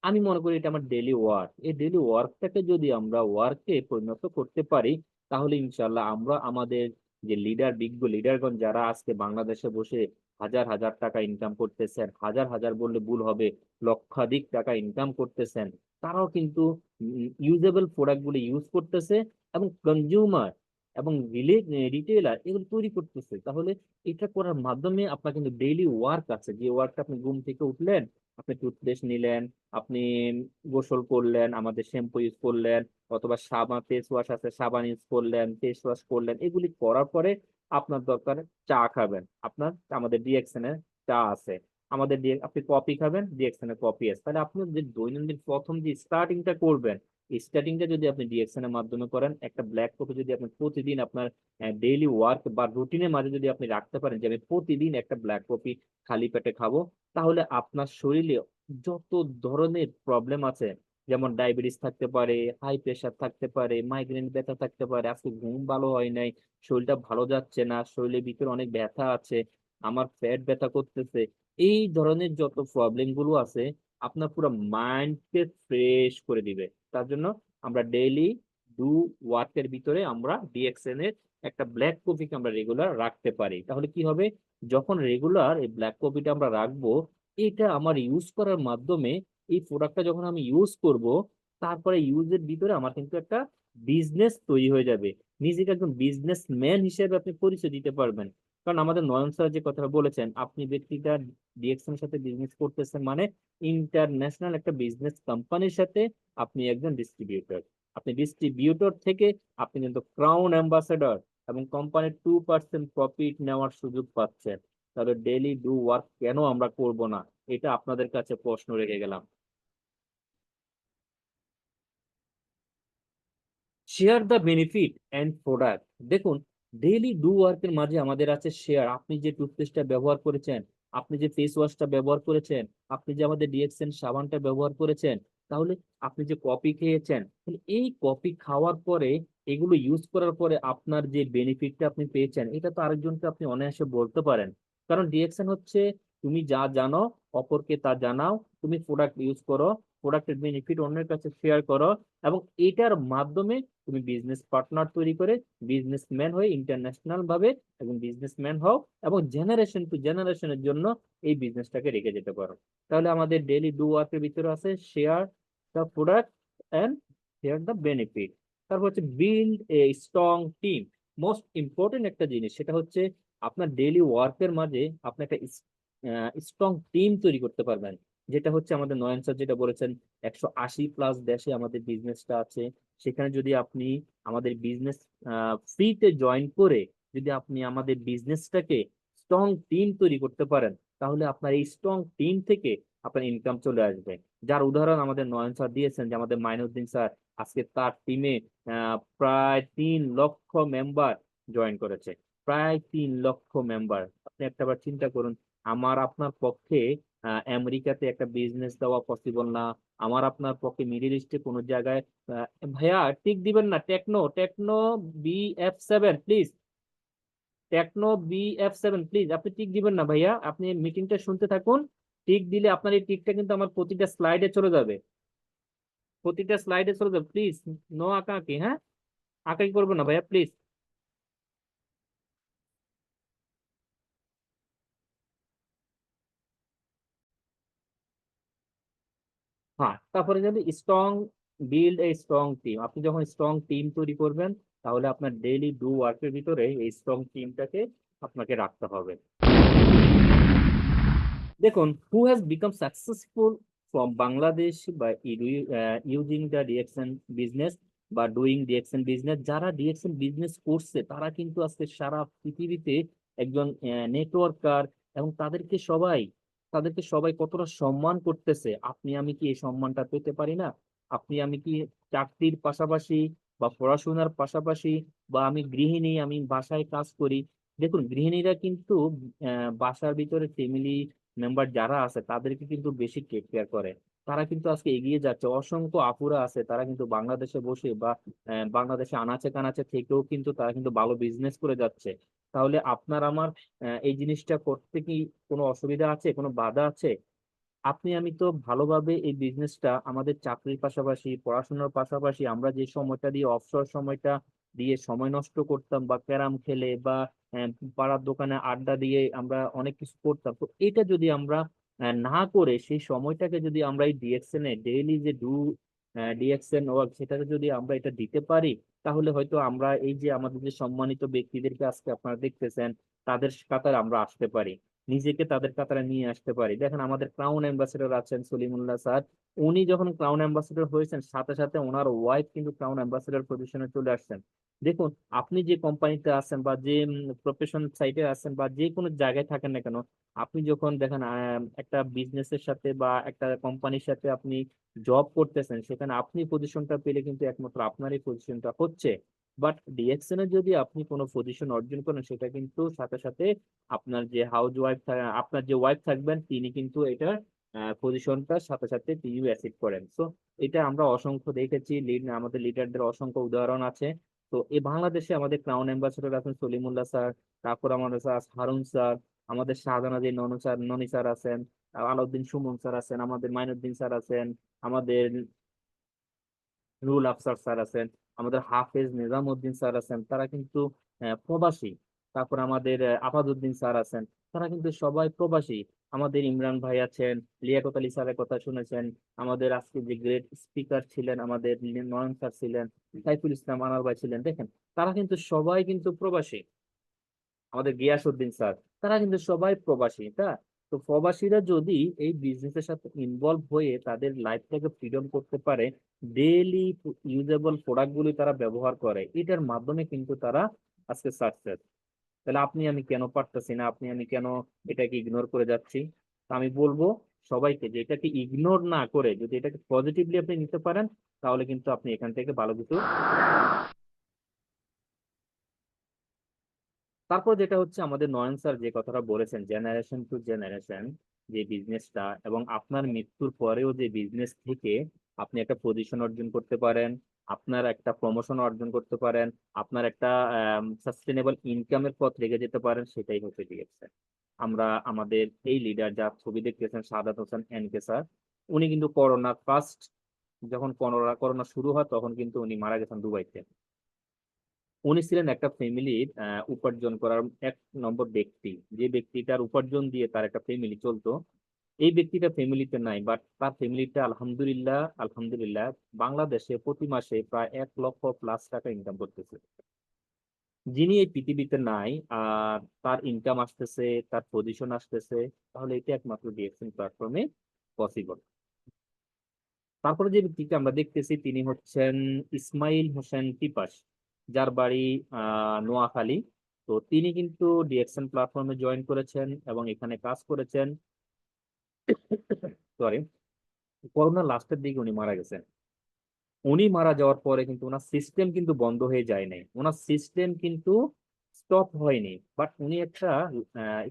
আমি মনে করি এটা আমার ডেইলি ওয়ার্ক। এই ডেইলি ওয়ার্কটাকে যদি আমরা ওয়ার্কে পরিণত করতে পারি, তাহলে ইনশাল্লাহ আমরা আমাদের যে লিডার, বিজ্ঞ লিডারগণ যারা আজকে বাংলাদেশে বসে হাজার হাজার টাকা ইনকাম করতেছেন, হাজার হাজার বললে ভুল হবে, লক্ষাধিক টাকা ইনকাম করতেছেন, তারাও কিন্তু ইউজেবল প্রোডাক্ট গুলো ইউজ করতেছে, এবং কনজিউমার এবং রিটেলার এগুলো তৈরি করতেছে। তাহলে এটা করার মাধ্যমে আপনার কিন্তু ডেইলি ওয়ার্ক আছে, যে ওয়ার্কটা আপনি ঘুম থেকে উঠলেন, আপনি টুথপেস্ট নিলেন, আপনি গোসল করলেন, আমাদের শ্যাম্পু ইউজ করলেন, অথবা সাবান, ফেস ওয়াশ আছে, সাবান ইউজ করলেন, ফেস ওয়াশ করলেন, এগুলি করার পরে আপনার দরকার চা খাবেন, আপনার আমাদের ডিএক্সএন এর চা আছে, আমাদের আপনি কফি খাবেন, ডিএক্সএন এর কফি আছে। তাহলে আপনি যে দৈনন্দিন প্রথম যে স্টার্টিংটা করবেন, এই স্টার্টিংটা যদি আপনি ডিএক্সএন এর মাধ্যমে করেন, একটা ব্ল্যাক কপি যদি আপনি প্রতিদিন আপনার ডেইলি ওয়ার্ক বা রুটিনের মাঝে যদি আপনি রাখতে পারেন যে আমি প্রতিদিন একটা ব্ল্যাক কফি খালি পেটে খাবো, তাহলে আপনার শরীরে যত ধরনের প্রবলেম আছে, যেমন ডায়াবেটিস থাকতে পারে, হাই প্রেশার থাকতে পারে, মাইগ্রেন ব্যথা থাকতে পারে, আজকে ঘুম ভালো হয় নাই, শরীরটা ভালো যাচ্ছে না, শরীরের ভিতরে অনেক ব্যথা আছে, আমার পেট ব্যথা করতেছে, এই ধরনের যত প্রবলেম গুলো আছে, আপনার পুরো মাইন্ডকে ফ্রেশ করে দিবে। তার জন্য আমরা ডেইলি ডু ওয়ার্কের ভিতরে আমরা ডিএক্সএন এর একটা ব্ল্যাক কপিকে আমরা রেগুলার রাখতে পারি। তাহলে কি হবে, যখন রেগুলার এই ব্ল্যাক কপিটা আমরা রাখবো, এটা আমার ইউজ করার মাধ্যমে, এই প্রোডাক্টটা যখন আমি ইউজ করব, তারপরে ইউজের ভিতরে আমার কিন্তু একটা বিজনেস তৈরি হয়ে যাবে। নিজেকে একজন বিজনেসম্যান হিসেবে আপনি পরিচয় দিতে পারবেন। কারণ আমাদের নয়ন স্যার যে কথাটা বলেছেন, আপনি ব্যক্তিটা ডিএক্সএন এর সাথে বিজনেস করতেছেন মানে ইন্টারন্যাশনাল একটা বিজনেস কোম্পানির সাথে আপনি একজন ডিস্ট্রিবিউটর। আপনি ডিস্ট্রিবিউটর থেকে আপনি কিন্তু ক্রাউন অ্যাম্বাসেডর, এবং কোম্পানির 2% প্রফিট নেওয়ার সুযোগ পাচ্ছেন। তাহলে ডেইলি ডু ওয়ার্ক কেন আমরা করব না, এটা আপনাদের কাছে প্রশ্ন রেখে গেলাম। Share the benefit and product. দেখুন, ডেইলি ডু ওয়ার্কের মাঝে আমাদের আছে শেয়ার। আপনি যে টুথপেস্টটা ব্যবহার করেছেন, আপনি যে ফেস ওয়াশটা ব্যবহার করেছেন, আপনি যে আমাদের ডিএক্সএন সাবানটা ব্যবহার করেছেন, তাহলে আপনি যে কফি খেয়েছেন, তাহলে এই কফি খাওয়ার পরে এগুলো ইউজ করার পরে আপনার যে বেনিফিটটা আপনি পেয়েছেন, এটা তো আরেকজনকে আপনি অনায়াসে বলতে পারেন। কারণ ডিএকশন হচ্ছে তুমি যা জানো অপরকে তা জানাও, তুমি প্রোডাক্ট ইউজ করো, প্রোডাক্টের বেনিফিট অন্যের কাছে শেয়ার করো, এবং এটার মাধ্যমে তুমি বিজনেস পার্টনার তৈরি করে বিজনেসম্যান হয়ে ইন্টারন্যাশনাল ভাবে এবং বিজনেসম্যান হও, এবং জেনারেশন টু জেনারেশনের জন্য এই বিজনেসটাকে রেখে যেতে পারো। তাহলে আমাদের ডেইলি ডু ওয়ার্কের ভিতরে আছে share the product and share the benefit. তারপর হচ্ছে build a strong team. Most important একটা জিনিস, সেটা হচ্ছে আপনার ডেইলি ওয়ার্কের মাঝে আপনি একটা স্ট্রং টিম তৈরি করতে পারবেন। যেটা হচ্ছে আমাদের নয়ন স্যার যেটা বলেছেন, 180+ দেশে আমাদের বিজনেসটা আছে। সেখানে যদি আপনি আমাদের বিজনেস ফ্রিতে জয়েন করে যদি আপনি আমাদের বিজনেসটাকে স্ট্রং টিম তৈরি করতে পারেন, তাহলে আপনার এই স্ট্রং টিম থেকে আপনার ইনকাম চলে আসবে। যার উদাহরণ আমাদের নয়ন স্যার দিয়েছেন, যে আমাদের মাইনুদ্দিন স্যার আজকে তার টিমে প্রায় 3 লক্ষ মেম্বার জয়েন করেছে। প্রায় 3 লক্ষ মেম্বার। আপনি একটাবার চিন্তা করুন, আমার আপনার পক্ষে আমেরিকাতে একটা বিজনেস দেওয়া পসিবল না। আমার আপনার পক্ষে মিডিল ইস্টে কোনো জায়গায় আহ, ভাইয়া টিক দিবেন না, Tecno Tecno BF7 please, Tecno BF7 please, আপনি টিক দিবেন না ভাইয়া, আপনি মিটিংটা শুনতে থাকুন। টিক দিলে আপনার এই টিকটা কিন্তু আমার প্রতিটা স্লাইডে চলে যাবে, প্রতিটা স্লাইডে চলে যাবে। প্লিজ নো আঁকাআঁকি, হ্যাঁ, আঁকাই করবো না ভাইয়া প্লিজ। হ্যাঁ, তারপরে যদি strong build a strong team, আপনি যখন স্ট্রং টিম তৈরি করবেন, তাহলে আপনার ডেইলি ডু ওয়ার্কের ভিতরে এই স্ট্রং টিমটাকে আপনাকে রাখতে হবে। দেখুন, who has become successful from Bangladesh বা ইউজিং দ্য ডিএকশন বিজনেস বা ডুইং ডিএকশন বিজনেস, যারা ডিএকশন বিজনেস করছে তারা কিন্তু আজকে সারা পৃথিবীতে একজন নেটওয়ার্কার, এবং তাদেরকে সবাই কতটা সম্মান করতেছে। আপনি আমি কি এই সম্মানটা পেতে পারি না? আপনি আমি কি চাকরির পাশাপাশি বা পড়াশোনার পাশাপাশি, বা আমি গৃহিণী, আমি বাসায় কাজ করি। দেখুন, গৃহিণীরা কিন্তু বাসার ভিতরে ফ্যামিলি মেম্বার যারা আছে তাদেরকে কিন্তু বেশি টেক কেয়ার করে। তারা কিন্তু আজকে এগিয়ে যাচ্ছে। অসংখ্য আপুরা আছে, তারা কিন্তু বাংলাদেশে বসে বা বাংলাদেশে আনাচে কানাচে থেকেও কিন্তু তারা কিন্তু ভালো বিজনেস করে যাচ্ছে। তাহলে আপনার আমার এই জিনিসটা করতে কি কোনো অসুবিধা আছে, কোনো বাধা আছে? আপনি আমি তো ভালোভাবে এই বিজনেসটা আমাদের চাকরির পাশাপাশি পড়াশোনার পাশাপাশি আমরা যে সময়টা দিয়ে অবসর সময়টা দিয়ে সময় নষ্ট করতাম, বা ক্যারাম খেলে বা আহ, পাড়ার দোকানে আড্ডা দিয়ে আমরা অনেক কিছু করতাম, তো এটা যদি আমরা না করে সেই সময়টাকে যদি আমরা এই ডিএকশনে ডেইলি যে ডিএকশন ওয়ার্ক, সেটাতে যদি আমরা এটা দিতে পারি, তাহলে হয়তো আমরা এই যে আমাদের যে সম্মানিত ব্যক্তিদেরকে আজকে আপনারা দেখতেছেন, তাদের কাতারে আমরা আসতে পারি, নিজেকে তাদের কাতারে নিয়ে আসতে পারি। দেখেন, আমাদের ক্রাউন অ্যাম্বাসেডর আছেন সলিমুল্লাহ স্যার, উনি যখন ক্রাউন অ্যাম্বাসেডর হয়েছেন সাথে সাথে ওনার ওয়াইফ কিন্তু ক্রাউন অ্যাম্বাসেডর পজিশনে চলে আসছেন। দেখুন, আপনি যে কোম্পানিতে আছেন বা যে প্রফেশন সাইটে আছেন বা যে কোনো জায়গায় থাকেন না কেন, আপনি যখন দেখেন একটা বিজনেসের সাথে বা একটা কোম্পানির সাথে আপনি জব করতেছেন, সেখানে আপনি পজিশনটা পেলে কিন্তু একমাত্র আপনারই পজিশনটা হচ্ছে। বাট ডিএকশনে যদি আপনি কোনো পজিশন অর্জন করেন, সেটা কিন্তু সাথে সাথে আপনার যে হাউস ওয়াইফ, আপনার যে ওয়াইফ থাকবেন তিনি কিন্তু এটা পজিশনটার সাথে সাথে তিনিও অ্যাসিড করেন। তো এটা আমরা অসংখ্য দেখেছি, আমাদের লিডারদের অসংখ্য উদাহরণ আছে। তো এই বাংলাদেশে আমাদের ক্রাউন অ্যাম্বাসেডর আছেন সলিমুল্লাহ স্যার, তারপর আমাদের স্যার হারুন স্যার, আমাদের শাহজাহান ননি স্যার আছেন, আলাউদ্দিন সুমন স্যার আছেন, আমাদের মাইনুদ্দিন স্যার আছেন, আমাদের রুল আফসার স্যার আছেন, আমাদের হাফেজ নিজামউদ্দিন স্যার আছেন, তারা কিন্তু প্রবাসী। তারপর আমাদের আফাদউদ্দিন স্যার আছেন, তারা কিন্তু সবাই প্রবাসী। আমাদের ইমরান ভাই আছেন, লিয়াকত আলী স্যারের কথা শুনেছেন। আমাদের আজকে যে গ্রেট স্পিকার ছিলেন আমাদের নয়ন স্যার ছিলেন, সাইফুল ইসলাম আনার ভাই ছিলেন, দেখেন তারা কিন্তু সবাই কিন্তু প্রবাসী। আমাদের গিয়াসউদ্দিন স্যার, তারা কিন্তু সবাই প্রবাসী। তো প্রবাসীরা যদি এই বিজনেসের সাথে ইনভলভ হয়ে তাদের লাইফটাকে ফ্রিডম করতে পারে, ডেইলি ইউজেবল প্রোডাক্ট গুলি তারা ব্যবহার করে, এটার মাধ্যমে কিন্তু তারা আজকে সাকসেস। তাহলে আপনি আমি কেন পারতেছি না, আপনি আমি কেন এটাকে ইগনোর করে যাচ্ছি? তো আমি বলবো সবাইকে যে এটাকে ইগনোর না করে যদি এটাকে পজিটিভলি আপনি নিতে পারেন, তাহলে কিন্তু আপনি এখান থেকে ভালো কিছু। তারপর যেটা হচ্ছে, আমাদের নয়ন স্যার যে কথাটা বলেছেন, জেনারেশন টু জেনারেশন যে বিজনেসটা, এবং আপনার মৃত্যুর পরেও যে বিজনেস থেকে আপনি একটা পজিশন অর্জন করতে পারেন, আপনার একটা প্রমোশন অর্জন করতে পারেন, আপনার একটা সাস্টেনেবল ইনকামের পথ রেখে যেতে পারেন, সেটাই হচ্ছে ডিএক্সএন। আমরা আমাদের এই লিডার, যার ছবি দেখতেছেন, সাদাত হোসেন এনকে স্যার, উনি কিন্তু করোনা ফার্স্ট, যখন করোনা শুরু হয় তখন কিন্তু উনি মারা গেছেন দুবাইতে। উনি ছিলেন একটা ফ্যামিলির উপার্জন করার এক নম্বর ব্যক্তি, যে ব্যক্তিটার উপার্জন দিয়ে তার একটা ফ্যামিলি চলতো। এই ব্যক্তিটা ফ্যামিলিতে নাই, বাট তার ফ্যামিলিটা আলহামদুলিল্লাহ আলহামদুলিল্লাহ বাংলাদেশে প্রতি মাসে প্রায় 1 লক্ষ+ টাকা ইনকাম করতেছে। যিনি এই পৃথিবীতে নাই আর তার ইনকাম আসতেছে, তার পজিশন আসতেছে, তাহলে এটা একমাত্র ডিএক্সএন প্ল্যাটফর্মে পসিবল। তারপরে যে ব্যক্তিকে আমরা দেখতেছি তিনি হচ্ছেন ইসমাইল হোসেন টিপাস, যার বাড়ি নোয়াখালী। তো তিনি কিন্তু ডিএক্সএন প্ল্যাটফর্মে জয়েন করেছেন এবং এখানে কাজ করেছেন। সরি, করোনা লাস্টের দিকে উনি মারা গেছেন। উনি মারা যাওয়ার পরে কিন্তু ওনার সিস্টেম কিন্তু বন্ধ হয়ে যায় নাই, ওনার সিস্টেম কিন্তু স্টপ হয়নি, বাট উনি একটা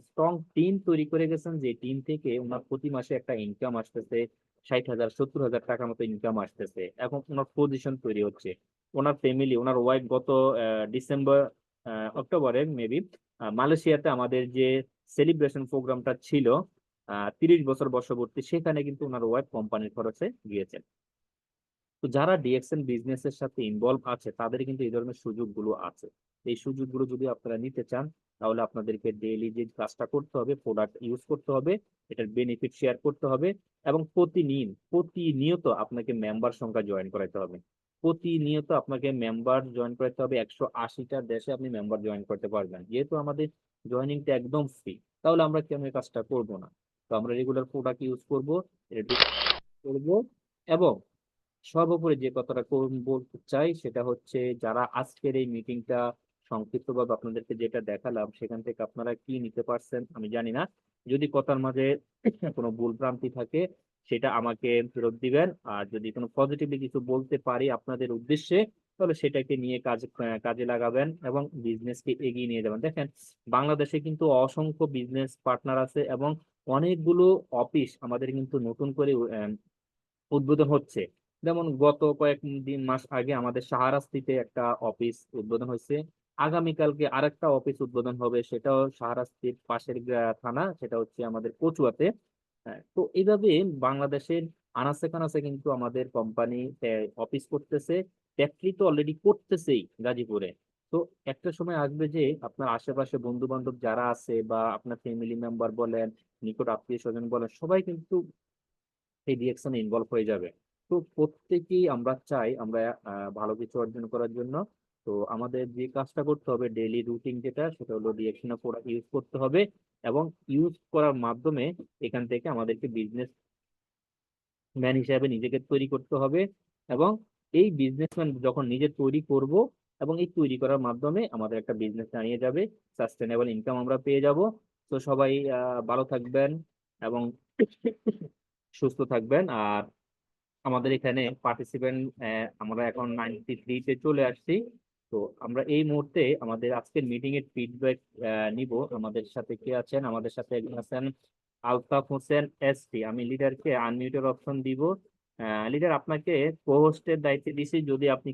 স্ট্রং টিম তৈরি করে গেছেন, যে টিম থেকে ওনার প্রতি মাসে একটা ইনকাম আসতেছে, 60,000 70,000 টাকার মতো ইনকাম আসতেছে। এখন ওনার পজিশন তৈরি হচ্ছে। ওনার ফ্যামিলি, ওনার ওয়াইফ গত ডিসেম্বর অক্টোবরে মেবি মালয়েশিয়াতে আমাদের যে সেলিব্রেশন প্রোগ্রামটা ছিল, 30 বছর বর্ষপূর্তি, সেখানে কিন্তু ওনার ওয়াইফ কোম্পানির খরচে গিয়েছেন। তো যারা ডিএক্সএন বিজনেসের সাথে ইনভলভ আছে তাদের কিন্তু এই ধরনের সুযোগগুলো আছে। এই সুযোগগুলো যদি আপনারা নিতে চান, তাহলে আপনাদেরকে ডেইলি যে কাজটা করতে হবে, প্রোডাক্ট ইউজ করতে হবে, এটার বেনিফিট শেয়ার করতে হবে, এবং প্রতিনিয়ত আপনাকে মেম্বার সংখ্যা জয়েন করাতে হবে। প্রতিনিয়ত আপনাকে মেম্বার জয়েন করতে হবে। 180টা দেশে আপনি মেম্বার জয়েন করতে পারবেন। যেহেতু আমাদের জয়েনিংটা একদম ফ্রি, তাহলে আমরা কেন এই কাজটা করব না? তো আমরা রেগুলার প্রোডাক্ট ইউজ করব, করব। এবং সর্বোপরি যে কথাটা বলতে চাই সেটা হচ্ছে, যারা আজকের এই মিটিংটা সংক্ষিপ্তভাবে আপনাদেরকে যেটা দেখালাম, সেখান থেকে আপনারা কি নিতে পারছেন আমি জানি না। যদি কথার মাঝে কোনো ভুল ভ্রান্তি থাকে সেটা আমাকে ফেরত দিবেন, আর যদি কোনো পজিটিভলি কিছু বলতে পারি আপনাদের উদ্দেশ্যে, তাহলে সেটাকে নিয়ে কাজে লাগাবেন এবং বিজনেসকে এগিয়ে নিয়ে যাবেন। দেখেন, বাংলাদেশে কিন্তু অসংখ্য বিজনেস পার্টনার আছে এবং অনেকগুলো অফিস আমাদের কিন্তু নতুন করে উদ্বোধন হচ্ছে। যেমন গত মাস আগে আমাদের শাহরাস্তিতে একটা অফিস উদ্বোধন হয়েছে। আগামীকালকে আরেকটা অফিস উদ্বোধন হবে, সেটাও শাহরাস্তির পাশের থানা, সেটা হচ্ছে আমাদের কচুয়াতে। হ্যাঁ, তো এইভাবে বাংলাদেশের আনাচে কানাচে কিন্তু আমাদের কোম্পানি অফিস করতেছে, ফ্যাক্টরি তো অলরেডি করতেছেই গাজীপুরে। তো একটা সময় আসবে যে আপনার আশেপাশে বন্ধু বান্ধব যারা আছে, বা আপনার ফ্যামিলি মেম্বার বলেন, নিকট আত্মীয় স্বজন বলেন, সবাই কিন্তু এই ডিএকশনে ইনভলভ হয়ে যাবে। তো প্রত্যেকেই আমরা চাই আমরা ভালো কিছু অর্জন করার জন্য। তো আমাদের যে কাজটা করতে হবে, ডেইলি রুটিন যেটা, সেটা হলো ডিএকশনে প্রোডাক্ট ইউজ করতে হবে, এবং ইউজ করার মাধ্যমে এখান থেকে আমাদেরকে বিজনেস ম্যান হিসেবে নিজেকে তৈরি করতে হবে। এবং এই বিজনেসম্যান যখন নিজে তৈরি করব, এবং এই তৈরি করার মাধ্যমে আমাদের একটা বিজনেস দাঁড়িয়ে যাবে, সাস্টেনেবল ইনকাম আমরা পেয়ে যাব। তো সবাই ভালো থাকবেন এবং সুস্থ থাকবেন। আর আমাদের এখানে পার্টিসিপেন্ট আমরা এখন 93-তে চলে আসছি। তো আমরা এই মুহূর্তে আমাদের আজকের মিটিং এর ফিডব্যাক নিব। আমাদের সাথে কে আছেন? আমাদের সাথে একজন আছেন আলতাফ হোসেন এসটি। আমি লিডারকে আনমিউটের অপশন দিব। লিডার, আপনাকে কোহোস্টের দায়িত্ব দিছি। যদি আপনি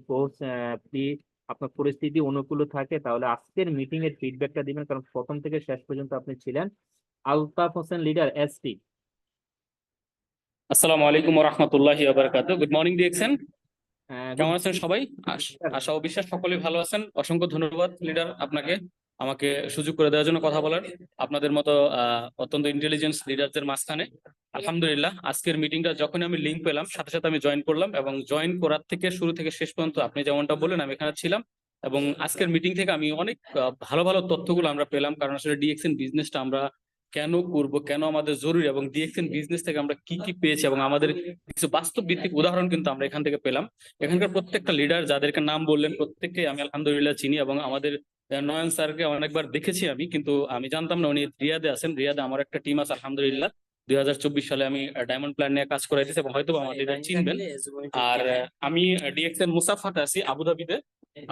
আপনার পরিস্থিতি অনুকূল থাকে তাহলে আজকের মিটিং এর ফিডব্যাকটা দিবেন, কারণ প্রথম থেকে শেষ পর্যন্ত আপনি ছিলেন। Altaf Hossain, leader ST. আসসালামু আলাইকুম ওয়া রাহমাতুল্লাহি ওয়া বারাকাতুহু। গুড মর্নিং ডিএক্সএন, গুড কেমন আছেন সবাই? আশা ও বিশ্বাস সকলেই ভালো আছেন। অসংখ্য ধন্যবাদ লিডার আপনাকে আমাকে সুযোগ করে দেওয়ার জন্য কথা বলার। আপনাদের মতো অত্যন্ত ইন্টেলিজেন্স লিডারদের মাঝখানে আলহামদুলিল্লাহ আজকের মিটিংটা যখনই আমি লিংক পেলাম, সাথে সাথে আমি জয়েন করলাম, এবং জয়েন করার থেকে শুরু থেকে শেষ পর্যন্ত আপনি যেমনটা বললেন আমি এখানে ছিলাম। এবং আজকের মিটিং থেকে আমি অনেক ভালো ভালো তথ্যগুলো আমরা পেলাম, কারণ আসলে ডিএক্সএন বিজনেসটা আমরা কেন করব, কেন আমাদের জরুরি, এবং ডিএক্সএন বিজনেস থেকে আমরা কি কি পেয়েছি, এবং আমাদের কিছু বাস্তব ভিত্তিক উদাহরণ কিন্তু আমরা এখান থেকে পেলাম। এখানকার প্রত্যেকটা লিডার যাদেরকে নাম বললেন প্রত্যেককে আমি আলহামদুলিল্লাহ চিনি, এবং আমাদের নয়ন স্যারকে অনেকবার দেখেছি আমি, কিন্তু আমি জানতাম না উনি রিয়াদে আছেন। রিয়াদে আমার একটা টিম আছে আলহামদুলিল্লাহ। 2024 সালে আমি ডায়মন্ড প্ল্যান নিয়ে কাজ করাইতেছি, এবং হয়তো আমার লিডার চিনবেন। আর আমি ডিএক্সএন মুসাফাতে আছি আবুধাবিতে,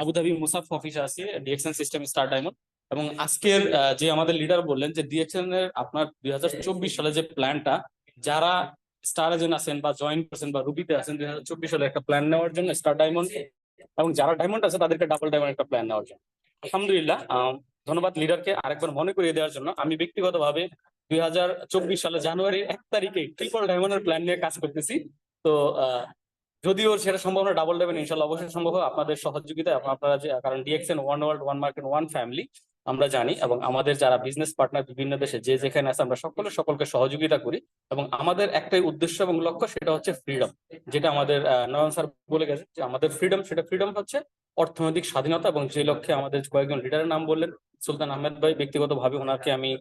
আবুধাবি মুসাফ অফিসে আছি ডিএক্সএন সিস্টেম স্টার ডায়মন্ড। এবং আজকের যে আমাদের লিডার বললেন যে ডিএক্সএন এর আপনার 2024 সালে যে প্ল্যানটা, যারা স্টার এজেন্ট আছেন বা জয়েন করছেন বা রুবিতে আছেন 2024 সালে একটা প্ল্যান নেওয়ার জন্য স্টার ডায়মন্ড, এবং যারা ডায়মন্ড আছে তাদেরকে ডাবল ডায়মন্ড একটা প্ল্যান নেওয়ার জন্য। আলহামদুলিল্লাহ, ধন্যবাদ লিডারকে আরেকবার মনে করিয়ে দেওয়ার জন্য। আমি ব্যক্তিগতভাবে 2024 সালে জানুয়ারির 1 তারিখে ট্রিপল ডায়মন্ডের প্ল্যান নিয়ে কাজ করতেছি। তো যদিও সেটা সম্ভব না ডাবল ডায়মন্ড, ইনশাল্লাহ অবশ্যই সম্ভব হবে আপনাদের সহযোগিতায়। আপনারা যে, কারণ DXN one world one market one family আমরা জানি, এবং আমাদের যারা বিজনেস পার্টনার বিভিন্ন দেশে যে যেখানে আছে আমরা সকলকে সহযোগিতা করি, এবং আমাদের একটাই উদ্দেশ্য এবং লক্ষ্য, সেটা হচ্ছে ফ্রিডম। যেটা আমাদের নয়ন স্যার বলে গেছে যে আমাদের ফ্রিডম, সেটা ফ্রিডম হচ্ছে অর্থনৈতিক স্বাধীনতা। এবং যে লক্ষ্যে আমাদের কয়েকজন লিডারের নাম বললেন, সুলতান আহমেদ ভাই, ব্যক্তিগতভাবে ওনাকে আমি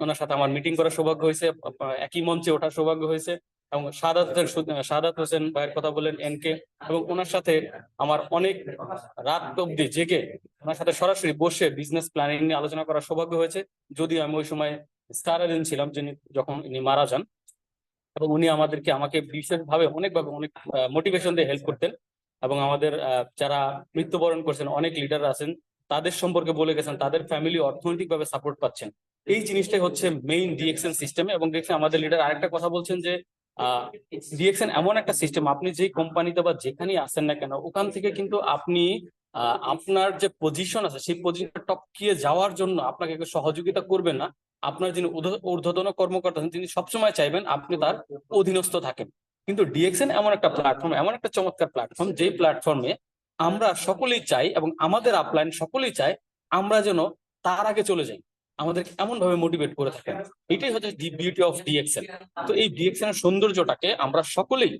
ওনার সাথে আমার মিটিং করার সৌভাগ্য হয়েছে, একই মঞ্চে ওঠার সৌভাগ্য হয়েছে, এবং শাহাদাত হোসেন ভাইয়ের কথা বললেন এনকে, এবং ওনার সাথে আমার অনেক রাত অব্দি জেগে ওনার সাথে সরাসরি বসে বিজনেস প্ল্যানিং নিয়ে আলোচনা করার সৌভাগ্য হয়েছে। যদিও আমি ওই সময় স্টার এজেন্ট ছিলাম, যিনি যখন উনি মারা যান, এবং উনি আমাকে বিশেষভাবে অনেক মোটিভেশন দিয়ে হেল্প করতেন, এবং আমাদের যারা মৃত্যুবরণ করছেন অনেক লিডার আছেন তাদের সম্পর্কে বলে গেছেন, তাদের ফ্যামিলি অর্থনৈতিকভাবে সাপোর্ট পাচ্ছেন। এই জিনিসটাই হচ্ছে মেইন ডিএক্সএন সিস্টেমে। এবং দেখছেন আমাদের লিডার আরেকটা কথা বলছেন যে ডিএক্সএন এমন একটা সিস্টেম, আপনি যেই কোম্পানিতে বা যেখানেই আসেন না কেন, ওখান থেকে কিন্তু আপনি আপনার যে পজিশন আছে সেই পজিশনটা টপকিয়ে যাওয়ার জন্য আপনাকে কেউ সহযোগিতা করবে না। আপনার যিনি ঊর্ধ্বতন কর্মকর্তা আছেন তিনি সবসময় চাইবেন আপনি তার অধীনস্থ থাকেন। কিন্তু ডিএক্সএন এমন একটা প্ল্যাটফর্ম, এমন একটা চমৎকার প্ল্যাটফর্ম, যেই প্ল্যাটফর্মে আমরা সকলেই চাই, এবং আমাদের আপলাইন সকলেই চায় আমরা যেন তার আগে চলে যাই, আমাদের এমন ভাবে মোটিভেট করে থাকেন। এটাই হচ্ছে দি বিউটি অফ ডিএক্সএন। তো এই ডিএক্সএন এর সৌন্দর্যটাকে আমরা সকলেই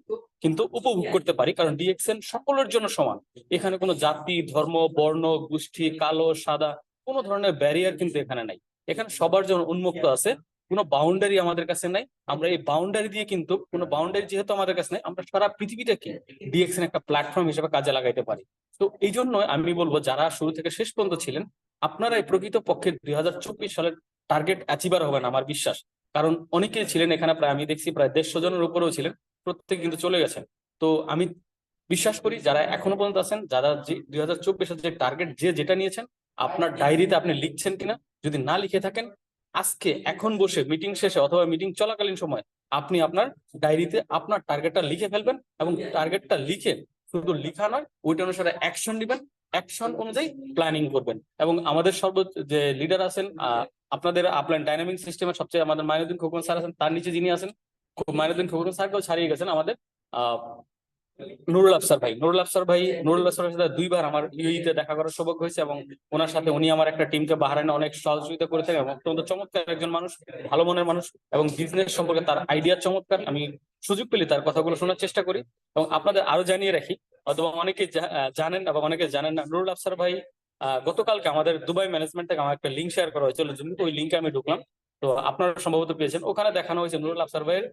কিন্তু উপভোগ করতে পারি, কারণ ডিএক্সএন সকলের জন্য সমান। এখানে কোনো জাতি, ধর্ম, বর্ণ, গোষ্ঠী, কালো, সাদা কোনো ধরনের ব্যারিয়ার কিন্তু এখানে নাই। এখানে সবার জন্য উন্মুক্ত আছে, কোনো বাউন্ডারি আমাদের কাছে নাই। আমরা এই বাউন্ডারি দিয়ে কিন্তু, কোনো বাউন্ডারি যেহেতু আমাদের কাছে নাই, আমরা সারা পৃথিবীটাকে ডিএক্সএন একটা প্ল্যাটফর্ম হিসেবে কাজে লাগাইতে পারি। তো এই জন্য আমি বলবো, যারা শুরু থেকে শেষ পর্যন্ত ছিলেন, আপনারা এই প্রকৃত পক্ষে 2024 সালের টার্গেট অ্যাচিভার হবেন আমার বিশ্বাস। কারণ অনেকেই ছিলেন এখানে, প্রায় আমি দেখছি প্রায় 150 জনের উপরেও ছিলেন, প্রত্যেকে কিন্তু চলে গেছেন। তো আমি বিশ্বাস করি যারা এখনো পর্যন্ত আছেন, যারা 2024 যে টার্গেট যেটা নিয়েছেন, আপনার ডায়েরিতে আপনি লিখছেন কিনা, যদি না লিখে থাকেন, আজকে এখন বসে মিটিং শেষে অথবা মিটিং চলাকালীন সময় আপনি আপনার ডায়েরিতে আপনার টার্গেটটা লিখে ফেলবেন, এবং টার্গেটটা লিখে শুধু লিখা নয়, ওইটা অনুসারে অ্যাকশন দিবেন, অ্যাকশন অনুযায়ী প্ল্যানিং করবেন। এবং আমাদের যে লিডার আছেন, আপনাদের আপলাইন ডাইনামিক সিস্টেমের সবচেয়ে আমাদের মাইনুদ্দিন খোকন স্যার আছেন, তার নিচে যিনি আছেন মাইনুদ্দিন খোকন স্যারকেও ছাড়িয়ে গেছেন আমাদের নুরুল আফসার ভাই। নুরুল আফসারের সাথে 2 বার আমার ইউইতে দেখা করার সৌভাগ্য হয়েছে, এবং ওনার সাথে উনি আমার একটা টিমকে বাহরাইনে অনেক সহযোগিতা করে থাকেন, এবং অত্যন্ত চমৎকার একজন মানুষ, ভালো মনের মানুষ, এবং বিজনেস সম্পর্কে তার আইডিয়া চমৎকার। আমি সুযোগ পেলে তার কথাগুলো শোনার চেষ্টা করি। এবং আপনাদের আরো জানিয়ে রাখি, অথবা অনেকে জানেন এবং অনেকে জানেন না, নুরুল আফসার ভাই গতকালকে আমাদের দুবাই ম্যানেজমেন্ট থেকে আমার একটা লিঙ্ক শেয়ার করা হয়েছিল, ওই লিঙ্কে আমি ঢুকলাম। তো আপনারা সম্ভবত পেয়েছেন, ওখানে দেখানো হয়েছে নুরুল আফসার ভাইয়ের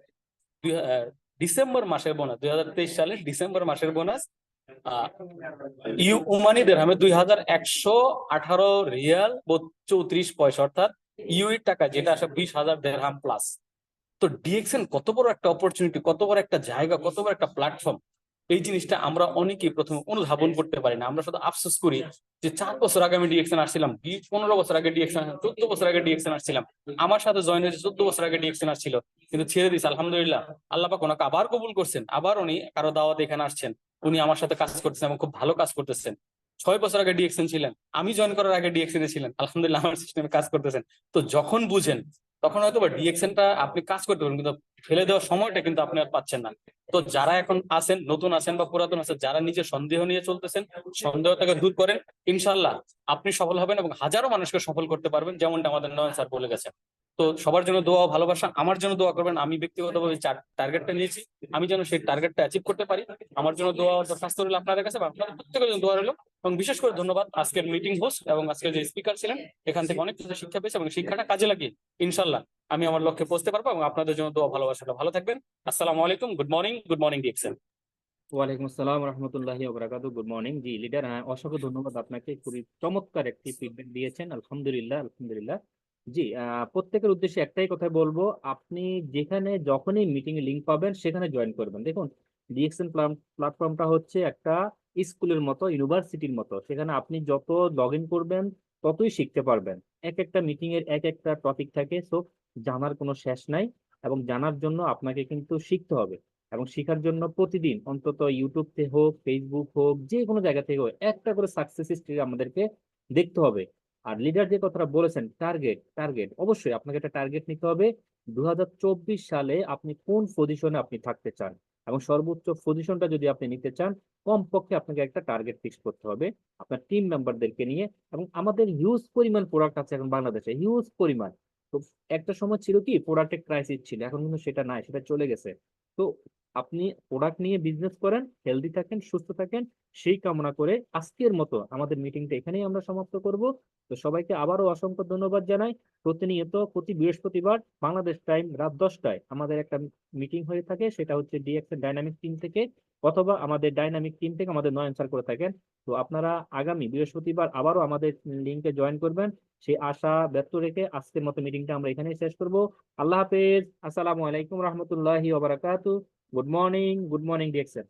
ডিসেম্বর মাসের বোনাস, 2023 সালের ডিসেম্বর মাসের বোনাস ওমানি দিরহামে 2118 রিয়াল 34 পয়সা, অর্থাৎ ইউএই টাকা যেটা আসে 20,000 দিরহাম প্লাস। তো ডিএক্সএন কত বড় একটা অপরচুনিটি, কত বড় একটা জায়গা, কত বড় একটা প্ল্যাটফর্ম, এই জিনিসটা আমরা অনেকেই প্রথমে অনুধাবন করতে পারি না। আমরা শুধু আফসোস করি যে 4 বছর আগে আমি ডিএক্সএন আসছিলাম, 15 বছর আগে ডিএক্সএন, 14 বছর আগে ডিএক্সএন আসছিলাম, আমার সাথে জয়েন হয়েছে 14 বছর আগে ডিএক্সএন আসছিল, কিন্তু ছেড়ে দিয়েছে। আলহামদুলিল্লাহ, আল্লাহ পাক ওনাকে আবার কবুল করছেন, আবার উনি কারো দাওয়াতে এখানে আসছেন, উনি আমার সাথে কাজ করতেছেন এবং খুব ভালো কাজ করতেছেন। 6 বছর আগে ডিএক্সএন ছিলেন, আমি জয়েন করার আগে ডিএক্সএন ছিলেন, আলহামদুলিল্লাহ আমার সিস্টেমে কাজ করতেছেন। তো যখন বুঝেন তখন হয়তো বা ডিএক্সএনটা আপনি কাজ করতে পারেন, কিন্তু ফেলে দেওয়ার সময়টা কিন্তু আপনি আর পাচ্ছেন না। তো যারা এখন আছেন, নতুন আছেন বা পুরাতন আছেন, যারা নিজের সন্দেহ নিয়ে চলতেছেন, সন্দেহটাকে দূর করেন, ইনশাল্লাহ আপনি সফল হবেন এবং হাজারো মানুষকে সফল করতে পারবেন, যেমনটা আমাদের নয়ন স্যার বলে গেছেন। তো সবার জন্য দোয়া ও ভালোবাসা, আমার জন্য দোয়া করবেন। আমি ব্যক্তিগতভাবে টার্গেটটা নিয়েছি, আমি যেন সেই টার্গেটটা অ্যাচিভ করতে পারি। আমার জন্য দোয়া ও স্বাস্থ্য রইল আপনাদের কাছে, আপনাদের প্রত্যেকের জন্য দোয়া রইল। এবং বিশেষ করে ধন্যবাদ আজকের মিটিং হোস্ট এবং আজকের যে স্পিকার ছিলেন, এখান থেকে অনেক কিছু শিক্ষা পেয়েছে, এবং শিক্ষাটা কাজে লাগিয়ে ইনশাল্লাহ আমি আমার লক্ষ্যে পৌঁছতে পারবো। এবং আপনাদের জন্য দোয়া ভালোবাসা, ভালো থাকবেন। আসসালামু আলাইকুম, গুড মর্নিং ডিএক্সএন। ওয়ালাইকুম আসসালাম রহমতুল্লাহি ওয়া বারাকাতুহু। Good morning. জি লিডার, অসংখ্য ধন্যবাদ আপনাকে, খুবই চমৎকার একটি ফিডব্যাক দিয়েছেন। আলহামদুলিল্লাহ। জি, প্রত্যেকের উদ্দেশ্যে একটাই কথা বলবো, আপনি যেখানে যখনই মিটিং এ লিংক পাবেন সেখানে জয়েন করবেন। দেখুন, ডিএক্সএন প্ল্যাটফর্মটা হচ্ছে একটা স্কুলের মতো, ইউনিভার্সিটির মতো। সেখানে আপনি যত লগ ইন করবেন ততই শিখতে পারবেন। এক একটা মিটিং এর এক একটা টপিক থাকে, সো জানার কোনো শেষ নাই। এবং জানার জন্য আপনাকে কিন্তু শিখতে হবে, এবং শেখার জন্য প্রতিদিন অন্তত ইউটিউব থেকে হোক, ফেসবুক হোক, যে কোনো জায়গা থেকে হোক, একটা করে সাকসেস স্টোরি আমাদেরকে দেখতে হবে। আর লিডার যে কথাটা বলেছেন, টার্গেট টার্গেট অবশ্যই আপনাকে একটা টার্গেট নিতে হবে। 2024 সালে আপনি কোন পজিশনে আপনি থাকতে চান, এবং সর্বোচ্চ পজিশনটা যদি আপনি নিতে চান, কমপক্ষে আপনাকে একটা টার্গেট ফিক্স করতে হবে আপনার টিম মেম্বারদেরকে নিয়ে। এবং আমাদের হিউজ পরিমাণ প্রোডাক্ট আছে এখন বাংলাদেশে, হিউজ পরিমাণ। তো একটা সময় ছিল কি প্রোডাক্টের ক্রাইসিস ছিল, এখন কিন্তু সেটা নাই, সেটা চলে গেছে। তো আপনি প্রোডাক্ট নিয়ে বিজনেস করেন, হেলদি থাকেন, সুস্থ থাকেন, সেই কামনা করে আজকের মতো আমাদের মিটিংটা এখানেই আমরা সমাপ্ত করব। তো সবাইকে আবারও অসংখ্য ধন্যবাদ জানাই। প্রতিনিয়ত প্রতি বৃহস্পতিবার বাংলাদেশ টাইম রাত 10টায় আমাদের একটা মিটিং হয়ে থাকে, সেটা হচ্ছে ডিএক্সএন ডাইনামিক টিম থেকে, অথবা আমাদের ডাইনামিক টিম থেকে আমাদের নয়ন স্যার করে থাকেন। তো আপনারা আগামী বৃহস্পতিবার আবারও আমাদের লিঙ্কে জয়েন করবেন, সেই আশা ব্যক্ত রেখে আজকের মতো মিটিংটা আমরা এখানেই শেষ করব। আল্লাহ হাফেজ, আসসালামু আলাইকুম রহমতুল্লাহি ওয়া বারাকাতুহু। Good morning, good morning DXN.